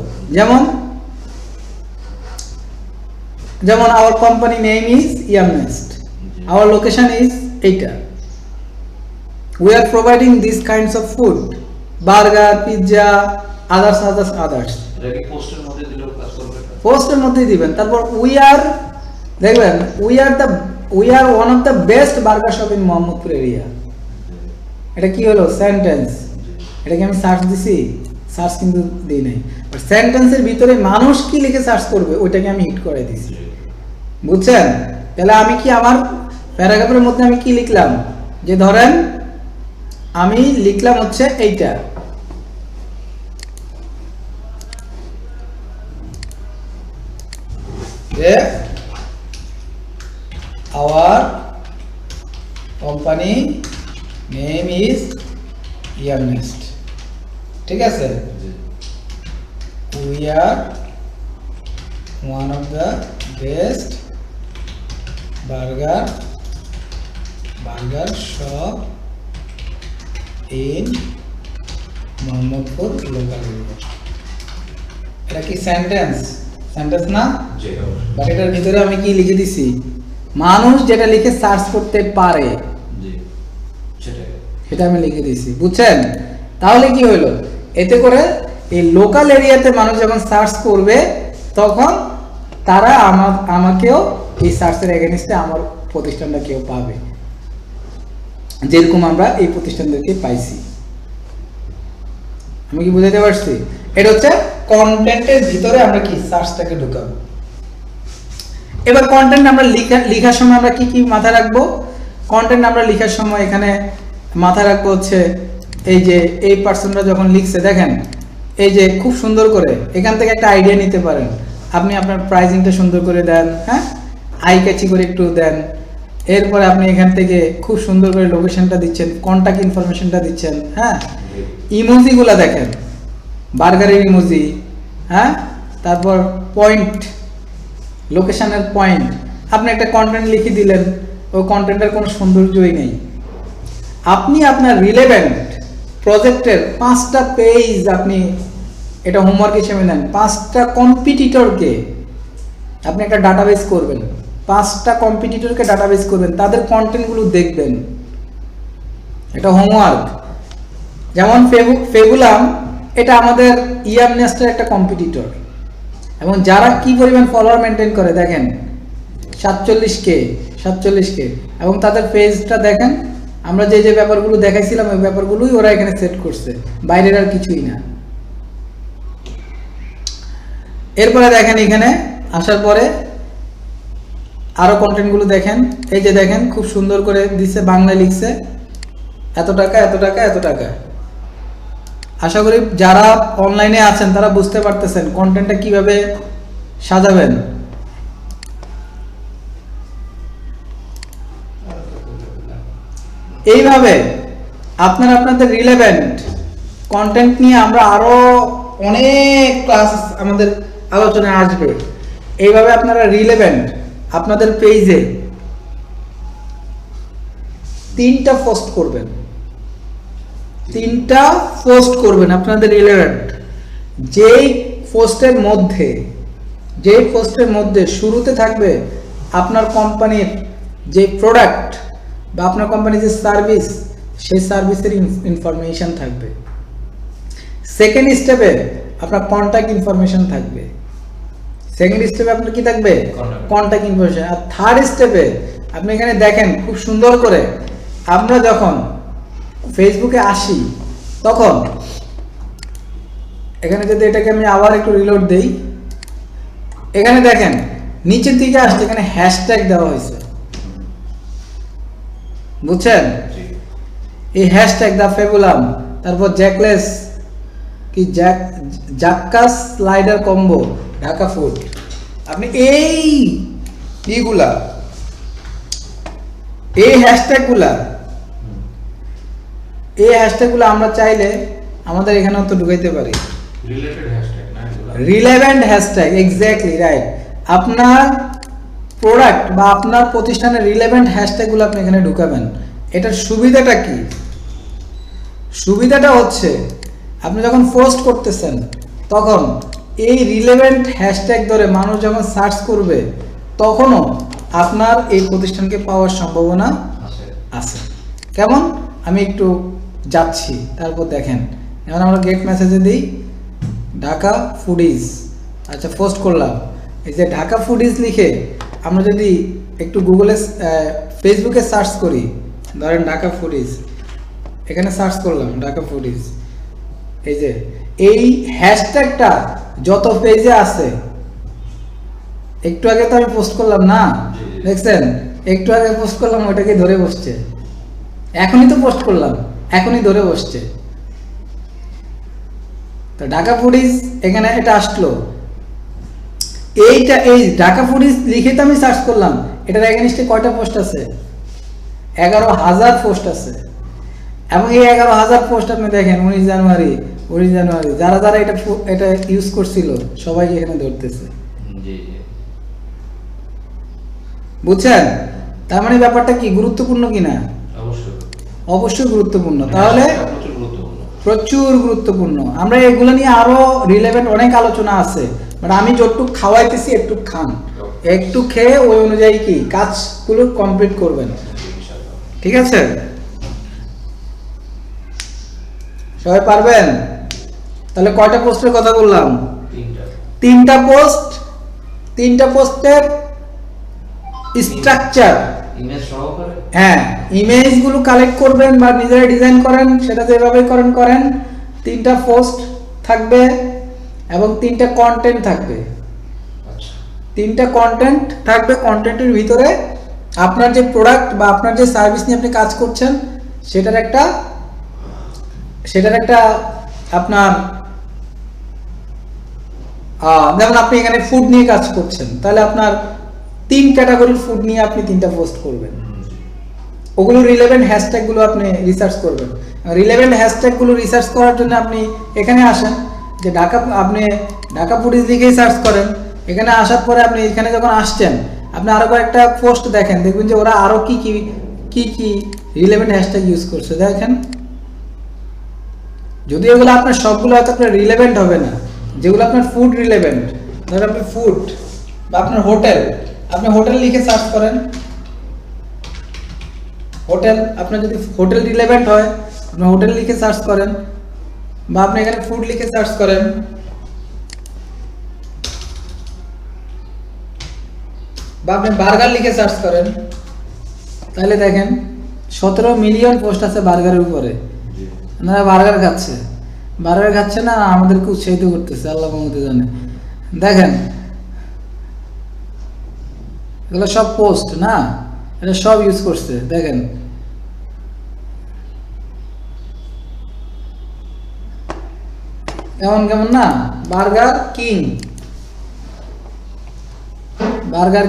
যেমন our company name is Yamnest, our location is এইটা, we are providing these kinds of food, burger, pizza, others. এটা কি পোস্টের মধ্যে দিলেও কাজ করবে? পোস্টের মধ্যেই দিবেন। তারপর দেখবেন we are one of the best burger shop in Mohammadpur area. এটা কি হলো? সেন্টেন্স। এটা কি আমি সার্চ দিছি? সার্চ কিন্তু দিই নাই। সেন্টেন্সের ভিতরে মানুষ কি লিখে সার্চ করবে ওইটাকে আমি হিট করে দিছি। বুঝছেন? তাহলে আমি কি আমার প্যারাগ্রাফের মধ্যে আমি কি লিখলাম, যে ধরেন আমি লিখলাম হচ্ছে এইটা, যে our company name is Yamnest, ঠিক আছে, we are one of the best burger shop in Mohammadpur local area. এটা কি সেন্টেন্স না? জি বাট এটার ভিতরে আমি কি লিখে দিছি, মানুষ যেটা লিখে সার্চ করতে পারে জি সেটাই। সেটা আমি লিখে দিছি, বুঝছেন? তাহলে কি হলো, এতে করে এই লোকাল এরিয়াতে মানুষ যখন সার্চ করবে তখন তারা আমাকেও এই সার্চের এগেইনস্টে আমার প্রতিষ্ঠানটা কেউ পাবে, যেরকম আমরা এই প্রতিষ্ঠানদেরকে পাইছি। আমি কি বুঝাতে পারছি? এটা হচ্ছে কন্টেন্টের ভিতরে আমরা কি সার্চটাকে ঢুকাবো। এবার কন্টেন্ট আমরা লেখার সময় আমরা কি কি মাথায় রাখবো? কন্টেন্ট আমরা লেখার সময় এখানে মাথায় রাখবো হচ্ছে এই যে এই পার্সনরা যখন লিখছে, দেখেন এই যে খুব সুন্দর করে এখান থেকে একটা আইডিয়া নিতে পারেন। আপনি আপনার প্রাইসিংটা সুন্দর করে দেন, হ্যাঁ, আই ক্যাচি করে একটু দেন। এরপরে আপনি এখান থেকে খুব সুন্দর করে লোকেশনটা দিচ্ছেন, কন্টাক্ট ইনফরমেশনটা দিচ্ছেন, হ্যাঁ, ইমোজিগুলা দেখেন, বার্গারের ইমোজি, হ্যাঁ, তারপর পয়েন্ট, লোকেশনের পয়েন্ট। আপনি একটা কন্টেন্ট লিখে দিলেন, ওই কন্টেন্টের কোনো সৌন্দর্যই নেই। আপনি আপনার রিলেভেন্ট প্রজেক্টের 5টা পেজ আপনি এটা হোমওয়ার্ক হিসেবে নেন, 5টা কম্পিটিটরকে আপনি একটা ডাটাবেস করবেন, 5টা কম্পিটিটরকে ডাটাবেস করবেন, তাদের কন্টেন্টগুলো দেখবেন, এটা হোমওয়ার্ক। যেমন ফেবুলাম, এটা আমাদের ইয়ামনেস্টের একটা কম্পিটিটর, এবং যারা কি পরিমাণ ফলোয়ার মেনটেন করে দেখেন, 47K, এবং তাদের পেজটা দেখেন। আমরা যে যে ব্যাপারগুলো দেখাইছিলাম ওই ব্যাপারগুলোই ওরা এখানে সেট করছে, বাইরের আর কিছুই না। এরপরে দেখেন এখানে আসার পরে আরো কন্টেন্টগুলো দেখেন, এই যে দেখেন খুব সুন্দর করে দিচ্ছে, বাংলায় লিখছে এত টাকা এত টাকা এত টাকা। আশা করি যারা অনলাইনে আছেন তারা বুঝতে পারতেছেন কন্টেন্টটা কিভাবে সাজাবেন। এইভাবে আপনারা আপনাদের রিলেভেন্ট কন্টেন্ট নিয়ে আমরা আরো অনেক ক্লাস আমাদের আলোচনায় আসবে। এইভাবে আপনারা রিলেভেন্ট আপনাদের পেজে 3টা পোস্ট করবেন, 3টা পোস্ট করবেন আপনাদের রিলেভেন্ট। যেই পোস্টের মধ্যে শুরুতে থাকবে আপনার কোম্পানির যে প্রোডাক্ট বা আপনার কোম্পানির যে সার্ভিস, সেই সার্ভিসের ইনফরমেশন থাকবে। সেকেন্ড স্টেপে আপনার কন্টাক্ট ইনফরমেশন থাকবে। সেকেন্ড স্টেপে আপনার কি থাকবে? Contact information. আর থার্ড স্টেপে আপনি এখানে দেখেন খুব সুন্দর করে, আমরা যখন ফেসবুকে আসি তখন এখানে যদি এটাকে আমি আবার একটু রিলোড দেই, এখানে দেখেন নিচের দিকে আসছে, এখানে হ্যাশট্যাগ দেওয়া হয়েছে, বুঝছেন? এই হ্যাশট্যাগ দা ফেবুলাম, তারপর জ্যাকলেস কি জাক্কাস স্লাইডার কম্বো ঢাকা ফুড। আপনি এই হ্যাশট্যাগুলা আমরা চাইলে আমাদের এখানেও তো ঢুকাইতে পারি। Relevant hashtag, exactly right. আপনার প্রোডাক্ট বা আপনার প্রতিষ্ঠানের রিলেভেন্ট হ্যাশট্যাগুলো আপনি এখানে ঢুকাবেন। এটার সুবিধাটা কি? সুবিধাটা হচ্ছে আপনি যখন পোস্ট করতেছেন তখন এই রিলেভেন্ট হ্যাশট্যাগ ধরে মানুষ যখন সার্চ করবে তখনও আপনার এই প্রতিষ্ঠানকে পাওয়ার সম্ভাবনা আছে। কেমন? আমি একটু যাচ্ছি, তারপর দেখেন, যেমন আমরা গেট মেসেজে দিই ঢাকা ফুডিজ, আচ্ছা পোস্ট করলাম, এই যে ঢাকা ফুডিজ লিখে আমরা যদি একটু গুগলে ফেসবুকে সার্চ করি, ধরেন ঢাকা ফুডিজ, এখানে সার্চ করলাম ঢাকা ফুডিজ, এই যে এই হ্যাশট্যাগটা যত পেজে আছে একটু আগে তো আমি পোস্ট করলাম না, দেখছেন একটু আগে পোস্ট করলাম ওটাকে ধরে বসছে, এখনই তো পোস্ট করলাম এখনই ধরে বসছে। তো ঢাকা ফুডিজ এখানে এটা আসলো, এইটা এই ঢাকা ফুডিজ লিখে তো আমি সার্চ করলাম, এটার এগেইনস্টে কয়টা পোস্ট আছে? 11,000 পোস্ট আছে। এবং এই 11,000 পোস্ট আপনি দেখেন 19 জানুয়ারি যারা যারা এটা ইউজ করছিল সবাই এখানে ধরতেছে, জি জি বুঝছেন? তার মানে ব্যাপারটা কি গুরুত্বপূর্ণ কিনা? অবশ্যই অবশ্যই গুরুত্বপূর্ণ। তাহলে প্রচুর গুরুত্বপূর্ণ। প্রচুর গুরুত্বপূর্ণ। আমরা এগুলো নিয়ে আরো রিলেভেন্ট অনেক আলোচনা আছে, বাট আমি যতটুকু খাওয়াইতেছি একটু খান, একটু খেয়ে ওই অনুযায়ী কি কাজগুলো কমপ্লিট করবেন, ঠিক আছে? সবাই পারবেন? তাহলে কয়টা পোস্টের কথা বললাম? তিনটা পোস্ট, তিনটা পোস্টের স্ট্রাকচার, ইমেজ সহকারে হ্যাঁ ইমেজগুলো কালেক্ট করবেন বা নিজেরা ডিজাইন করেন, সেটা যেভাবে করেন। তিনটা পোস্ট থাকবে এবং তিনটা কন্টেন্ট থাকবে। আচ্ছা তিনটা কন্টেন্ট থাকবে, কন্টেন্টের ভিতরে আপনার যে প্রোডাক্ট বা আপনার যে সার্ভিস নিয়ে আপনি কাজ করছেন সেটার একটা আপনার যেমন আপনি এখানে ফুড নিয়ে কাজ করছেন, তাহলে আপনার 3 ক্যাটাগরির ফুড নিয়ে আপনি 3টা পোস্ট করবেন। ওগুলো রিলেভেন্ট হ্যাশট্যাগুলো আপনি রিসার্চ করবেন। রিলেভেন্ট হ্যাশট্যাগুলো রিসার্চ করার জন্য আপনি এখানে আসেন, যে আপনি ঢাকা ফুডিজ লিখেই সার্চ করেন। এখানে আসার পরে আপনি এখানে যখন আসছেন আপনি আরো কয়েকটা পোস্ট দেখেন, দেখবেন যে ওরা আরো কি রিলেভেন্ট হ্যাশট্যাগ ইউজ করছে দেখেন। যদি এগুলো আপনার সবগুলো হয়তো আপনার রিলেভেন্ট হবে না, যেগুলো আপনার ফুড রিলেভেন্ট, ধরেন আপনি ফুড বা আপনার হোটেল, আপনি হোটেল লিখে সার্চ করেন, হোটেল আপনার যদি হোটেল রিলেভেন্ট হয় আপনি হোটেল লিখে সার্চ করেন, বা আপনি এখানে ফুড লিখে সার্চ করেন, বা আপনি বার্গার লিখে সার্চ করেন, তাহলে দেখেন 17 মিলিয়ন পোস্ট আছে বার্গারের উপরে। আপনারা বার্গার খাচ্ছে না, আমাদেরকে উৎসাহিত করতেছে, আল্লাহ মহমতে জানে। দেখেন এগুলো সব পোস্ট না, এটা সব ইউজ করছে, দেখেন কেমন না? বার্গার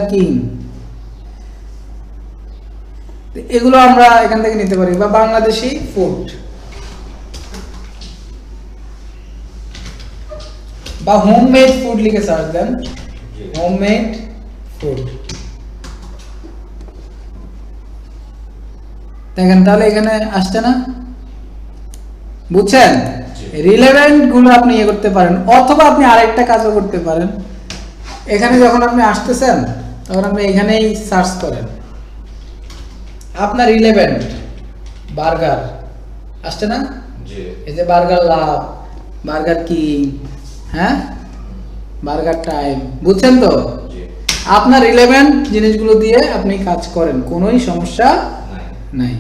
কিং এগুলো আমরা এখান থেকে নিতে পারি, বা বাংলাদেশি ফুড বা হোমমেড ফুড লিখে সার্চ দেন, হোমমেড ফুড দেখেন, তাহলে এখানে আসছে না? বুঝছেন? রিলেভেন্ট গুলো আপনি ইয়ে করতে পারেন, অথবা আপনি আরেকটা কাজও করতে পারেন। এখানে যখন আপনি আসতেছেন তখন আপনি এখানেই সার্চ করেন আপনার রিলেভেন্ট বার্গার, আসছে না? এই যে বার্গার লাভ, বার্গার কিং, হ্যাঁ বার্গার টাইম, বুঝছেন তো? আপনার রিলেভেন্ট জিনিসগুলো দিয়ে আপনি কাজ করেন, কোনোই সমস্যা নাই।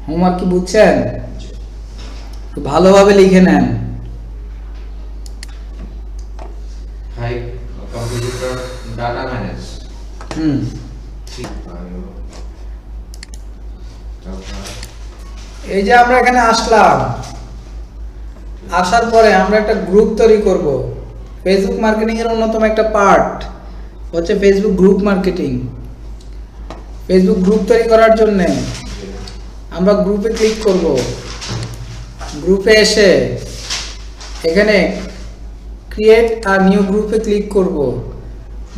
হোমওয়ার্ক কি বুঝছেন? ভালোভাবে লিখে নেন। হাই কম্পিউটার ডাটা ম্যানেজ এই যে আমরা এখানে আসলাম, আসার পরে আমরা একটা গ্রুপ তৈরি করব। ফেসবুক মার্কেটিং এর অন্যতম একটা পার্ট হচ্ছে Facebook group marketing. Facebook group তৈরি করার জন্য আমরা গ্রুপে ক্লিক করব। গ্রুপে এসে এখানে ক্রিয়েট আর নিউ গ্রুপে ক্লিক করব।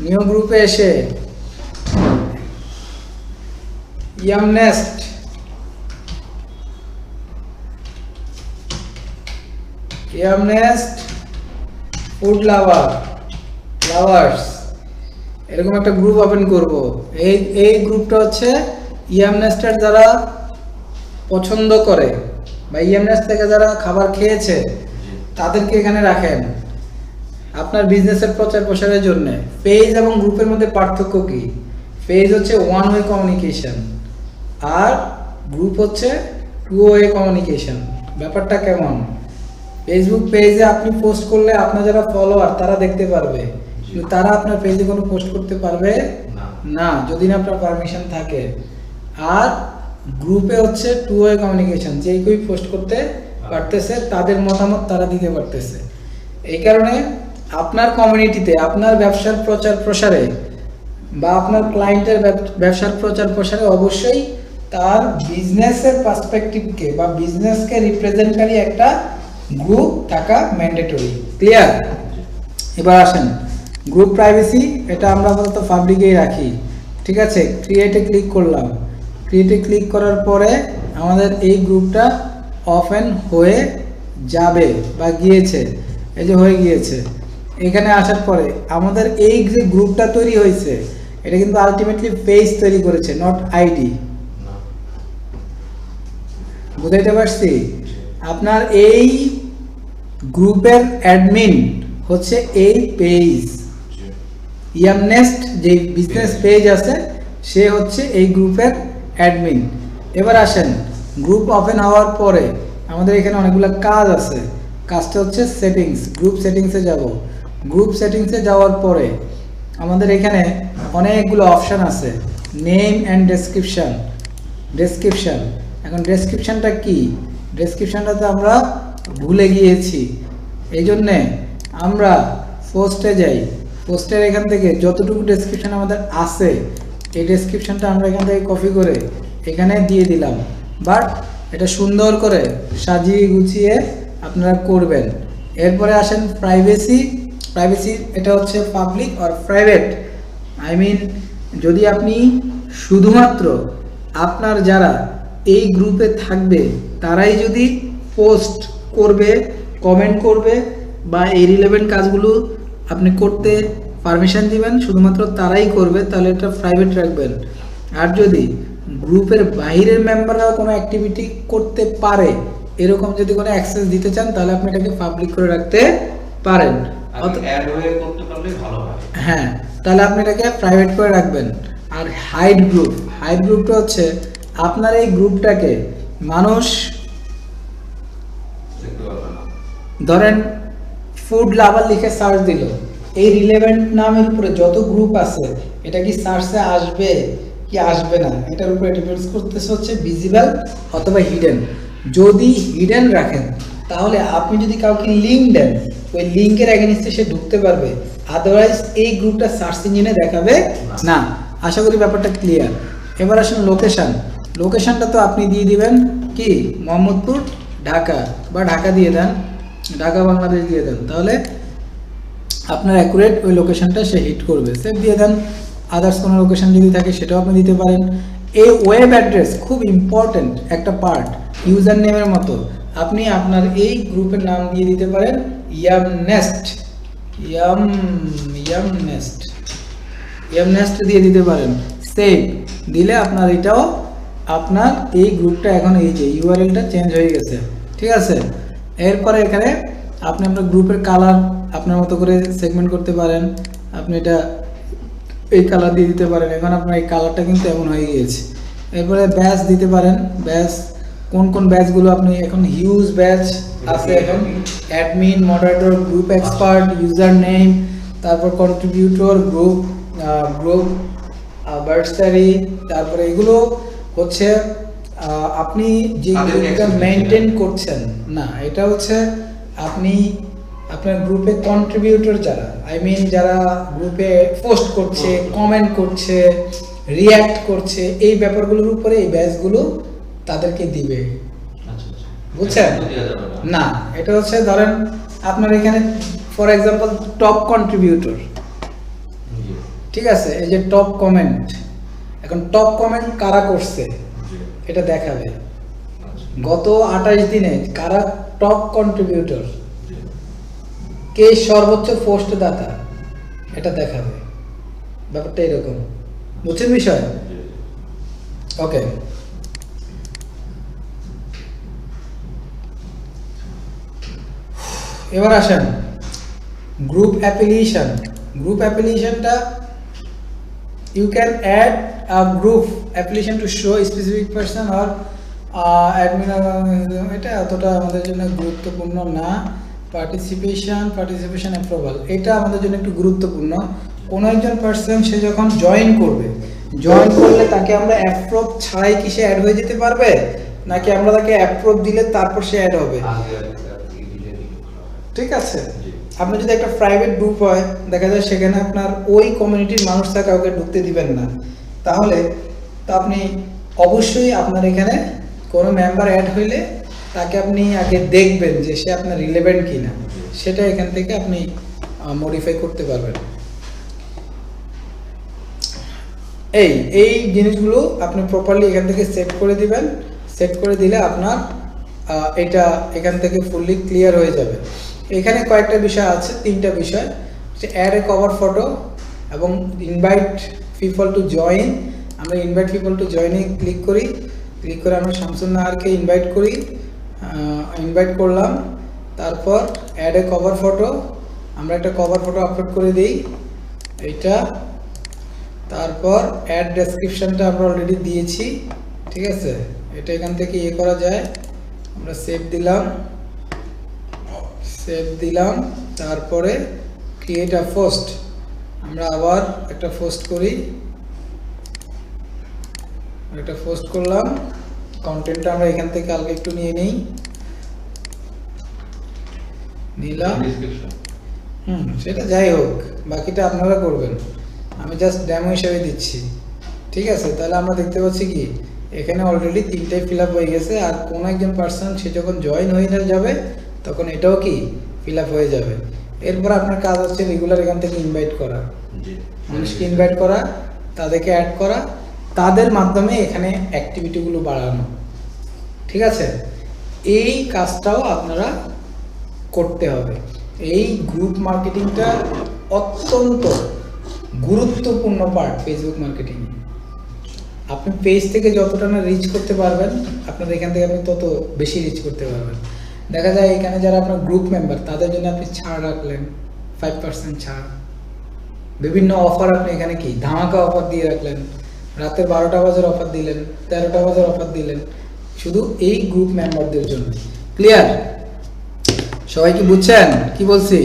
নিউ গ্রুপে এসে ইয়ামনেস্ট ফুড লাভার্স এরকম একটা গ্রুপ ওপেন করব। এই গ্রুপটা হচ্ছে ইয়ামনেস্টের যারা পছন্দ করে বা ইয়ামনেস্ট থেকে যারা খাবার খেয়েছে তাদেরকে এখানে রাখেন আপনার বিজনেসের প্রচার প্রসারের জন্য। পেজ এবং গ্রুপের মধ্যে পার্থক্য কি? পেজ হচ্ছে ওয়ান ওয়ে কমিউনিকেশন আর গ্রুপ হচ্ছে টু ওয়ে কমিউনিকেশন। ব্যাপারটা কেমন? ফেসবুক পেজে আপনি পোস্ট করলে আপনার যারা ফলোয়ার তারা দেখতে পারবে, কিন্তু তারা আপনার পেজে কোনো পোস্ট করতে পারবে না। না যদি না আপনার পারমিশন থাকে। আর গ্রুপে হচ্ছে টু ওয়ে কমিউনিকেশন, যে কেউ পোস্ট করতে পারতেছে, তাদের মতামত তারা দিতে পারতেছে। এই কারণে আপনার কমিউনিটিতে আপনার ব্যবসার প্রচার প্রসারে বা আপনার ক্লায়েন্টের ব্যবসার প্রচার প্রসারে অবশ্যই তার বিজনেসের পার্সপেক্টিভকে বা বিজনেসকে রিপ্রেজেন্টকারী একটা গ্রুপ থাকা ম্যান্ডেটরি। ক্লিয়ার? এবার আসেন গ্রুপ প্রাইভেসি, এটা আমরা আপাতত পাবলিকেই রাখি। ঠিক আছে, ক্রিয়েটে ক্লিক করলাম। ক্রিয়েটে ক্লিক করার পরে আমাদের এই গ্রুপটা ওপেন হয়ে যাবে বা গিয়েছে, এই যে হয়ে গিয়েছে। এখানে আসার পরে আমাদের এই যে গ্রুপটা তৈরি হয়েছে, এটা কিন্তু আলটিমেটলি পেজ তৈরি করেছে, নট আইডি। না। বুঝাইতে পারছি? আপনার এই গ্রুপের অ্যাডমিন হচ্ছে এই পেজ। জি। ইয়ামনেস্ট যে বিজনেস পেজ আছে, সে হচ্ছে এই গ্রুপের অ্যাডমিন। এবার আসেন গ্রুপ ওপেন হওয়ার পরে আমাদের এখানে অনেকগুলো কাজ আছে। কাজটা হচ্ছে সেটিংস। গ্রুপ সেটিংসে যাব। গ্রুপ সেটিংসে যাওয়ার পরে আমাদের এখানে অনেকগুলো অপশান আছে, নেম অ্যান্ড ডেসক্রিপশন। এখন ডেসক্রিপশনটা কি? ডেসক্রিপশনটা তো আমরা ভুলে গিয়েছি, এই জন্যে আমরা পোস্টে যাই। পোস্টের এখান থেকে যতটুকু ডেসক্রিপশন আমাদের আছে, এই ডেসক্রিপশনটা আমরা এখান থেকে কপি করে এখানে দিয়ে দিলাম। বাট এটা সুন্দর করে সাজিয়ে গুছিয়ে আপনারা করবেন। এরপরে আসেন প্রাইভেসি। এটা হচ্ছে পাবলিক আর প্রাইভেট। আই মিন যদি আপনি শুধুমাত্র আপনার যারা এই গ্রুপে থাকবে তারাই যদি পোস্ট করবে, কমেন্ট করবে বা এই রিলেভেন্ট কাজগুলো আপনি করতে পারমিশন দিবেন, শুধুমাত্র তারাই করবে, তাহলে এটা প্রাইভেট রাখবেন। আর যদি গ্রুপের বাইরের মেম্বাররাও কোনো অ্যাক্টিভিটি করতে পারে, এরকম যদি কোনো অ্যাক্সেস দিতে চান, তাহলে আপনি এটাকে পাবলিক করে রাখতে পারেন। অ্যাড হয়ে করতে পারলে ভালো হয়। হ্যাঁ, তাহলে আপনি এটাকে প্রাইভেট করে রাখবেন। আর হাইড গ্রুপটা হচ্ছে আপনার এই গ্রুপটাকে মানুষ, দেখতে পারবে না। ধরেন ফুড লাভার লিখে সার্চ দিল, এই রিলেভেন্ট নামের উপরে যত গ্রুপ আছে, এটা কি সার্চে আসবে কি আসবে না, এটার উপরে ডিপেন্ডস করতেছে হচ্ছে ভিজিবল অথবা হিডেন। যদি হিডেন রাখেন, তাহলে আপনি যদি কাউকে লিঙ্ক দেন, ওই লিঙ্কের এগেইনস্টে সে ঢুকতে পারবে, আদারওয়াইজ এই গ্রুপটা সার্চ ইঞ্জিনে দেখাবে না। আশা করি ব্যাপারটা ক্লিয়ার। এবার আসুন লোকেশনটা তো আপনি দিয়ে দিবেন কি মোহাম্মদপুর ঢাকা, বা ঢাকা দিয়ে দেন, ঢাকা বাংলাদেশ দিয়ে দেন, তাহলে আপনার অ্যাকুরেট ওই লোকেশনটা সে হিট করবে। সেভ দিয়ে দেন। আদার্স কোনো লোকেশন যদি থাকে সেটাও আপনি দিতে পারেন। এই ওয়েব অ্যাড্রেস খুব ইম্পর্টেন্ট একটা পার্ট, ইউজার নেমের মতো। আপনি আপনার এই গ্রুপের নাম দিয়ে দিতে পারেন ইয়ামনেস্ট দিয়ে দিতে পারেন। সেভ দিলে আপনার এটাও, আপনার এই গ্রুপটা এখন এই যে ইউআরএলটা চেঞ্জ হয়ে গেছে। ঠিক আছে, এরপরে এখানে আপনি আপনার গ্রুপের কালার আপনার মতো করে সেগমেন্ট করতে পারেন। আপনি এটা এই কালার দিয়ে দিতে পারেন। এখন আপনার এই কালারটা কিন্তু এমন হয়ে গিয়েছে। এরপরে ব্যাচ দিতে পারেন। ব্যাচ কোন ব্যাচগুলো আপনি, এখন হিউজ ব্যাচ আছে, এখন admin, moderator, group expert, user name, তারপর কন্ট্রিবিউটর, গ্রুপ বার্ডসারি, তারপরে এগুলো হচ্ছে আপনি যে গ্রুপটা মেনটেন করছেন না, এটা হচ্ছে আপনি আপনার গ্রুপে কন্ট্রিবিউটর যারা, আই মিন যারা গ্রুপে পোস্ট করছে, কমেন্ট করছে, রিয়্যাক্ট করছে, এই ব্যাপারগুলোর উপরে এই ব্যাচগুলো তাদেরকে দিবে। আচ্ছা। বুঝছেন? না, এটা হচ্ছে ধরেন আপনার এখানে ফর এক্সাম্পল টপ কন্ট্রিবিউটর, ঠিক আছে, এই যে টপ কমেন্ট, এখন টপ কমেন্ট কারা করছে এটা দেখাবে। গত 28 দিনে কারা টপ কন্ট্রিবিউটর, কে সর্বোচ্চ পোস্ট দাতা, এটা দেখাবে। ব্যাপারটা এরকম। বুঝছেন বিষয়? ওকে, এবার আসেন গ্রুপ অ্যাপ্লিকেশনটা you can add a group application to show a specific person or admin, এটা অতটা আমাদের জন্য গুরুত্বপূর্ণ না। পার্টিসিপেশন অ্যাপ্রুভাল, এটা আমাদের জন্য একটু গুরুত্বপূর্ণ। কোনো একজন পার্সন সে যখন জয়েন করবে, জয়েন করলে তাকে আমরা অ্যাপ্রুভ ছাড়াই কি সে অ্যাড হয়ে যেতে পারবে, নাকি আমরা তাকে অ্যাপ্রুভ দিলে তারপর সে অ্যাড হবে? ঠিক আছে, আপনার যদি একটা প্রাইভেট গ্রুপ হয়, দেখা যায় সেখানে আপনার ওই কমিউনিটির মানুষরা কাউকে ঢুকতে দিবেন না, তাহলে তো আপনি অবশ্যই আপনার এখানে কোনো মেম্বার অ্যাড হইলে তাকে আপনি আগে দেখবেন যে সে আপনার রিলেভেন্ট কিনা, সেটা এখান থেকে আপনি মডিফাই করতে পারবেন। এই জিনিসগুলো আপনি প্রপারলি এখান থেকে সেট করে দিবেন। সেট করে দিলে আপনার এটা এখান থেকে ফুললি ক্লিয়ার হয়ে যাবে। এখানে কয়েকটা বিষয় আছে, 3টা বিষয়, অ্যাড এ কভার ফটো এবং ইনভাইট পিপল টু জয়েন। আমরা ইনভাইট পিপল টু জয়েনে ক্লিক করি, ক্লিক করে আমরা শামসুন নাহারকে ইনভাইট করি, ইনভাইট করলাম। তারপর অ্যাড এ কভার ফটো, আমরা একটা কভার ফটো আপলোড করে দিই এইটা। তারপর অ্যাড ডেসক্রিপশনটা আমরা অলরেডি দিয়েছি, ঠিক আছে, এটা এখান থেকে ইয়ে করা যায়। আমরা সেভ দিলাম, তারপরে ক্রিয়েট আ পোস্ট, আমরা আবার একটা পোস্ট করি, একটা পোস্ট করলাম। কন্টেন্টটা আমরা এখান থেকে আগে একটু নিয়ে নিলাম, সেটা যাই হোক, বাকিটা আপনারা করবেন, আমি জাস্ট ডেমো হিসেবে দিচ্ছি, ঠিক আছে। তাহলে আমরা দেখতে পাচ্ছি কি এখানে অলরেডি 3টাই ফিল আপ হয়ে গেছে, আর কোন একজন পার্সন সে যখন জয়েন হয়ে যাবে তখন এটাও কি ফিল আপ হয়ে যাবে। এরপর আপনার কাজ হচ্ছে রেগুলার এখান থেকে ইনভাইট করা, মানুষকে ইনভাইট করা, তাদেরকে অ্যাড করা, তাদের মাধ্যমে এখানে অ্যাক্টিভিটিগুলো বাড়ানো, ঠিক আছে। এই কাজটাও আপনারা করতে হবে। এই গ্রুপ মার্কেটিংটা অত্যন্ত গুরুত্বপূর্ণ পার্ট ফেসবুক মার্কেটিং। আপনি পেজ থেকে যতটা না রিচ করতে পারবেন, আপনার এখান থেকে আপনি তত বেশি রিচ করতে পারবেন। দেখা যায় এখানে যারা আপনার গ্রুপ মেম্বার, তাদের জন্য আপনি ছাড় রাখলেন, 5% ছাড়, বিভিন্ন অফার আপনি এখানে কি ধামাকা অফার দিয়ে রাখলেন, রাতের 12টা বাজার অফার দিলেন, 13টা বাজার অফার দিলেন, শুধু এই গ্রুপ মেম্বারদের জন্য। ক্লিয়ার? সবাই কি বুঝছেন কি বলছি?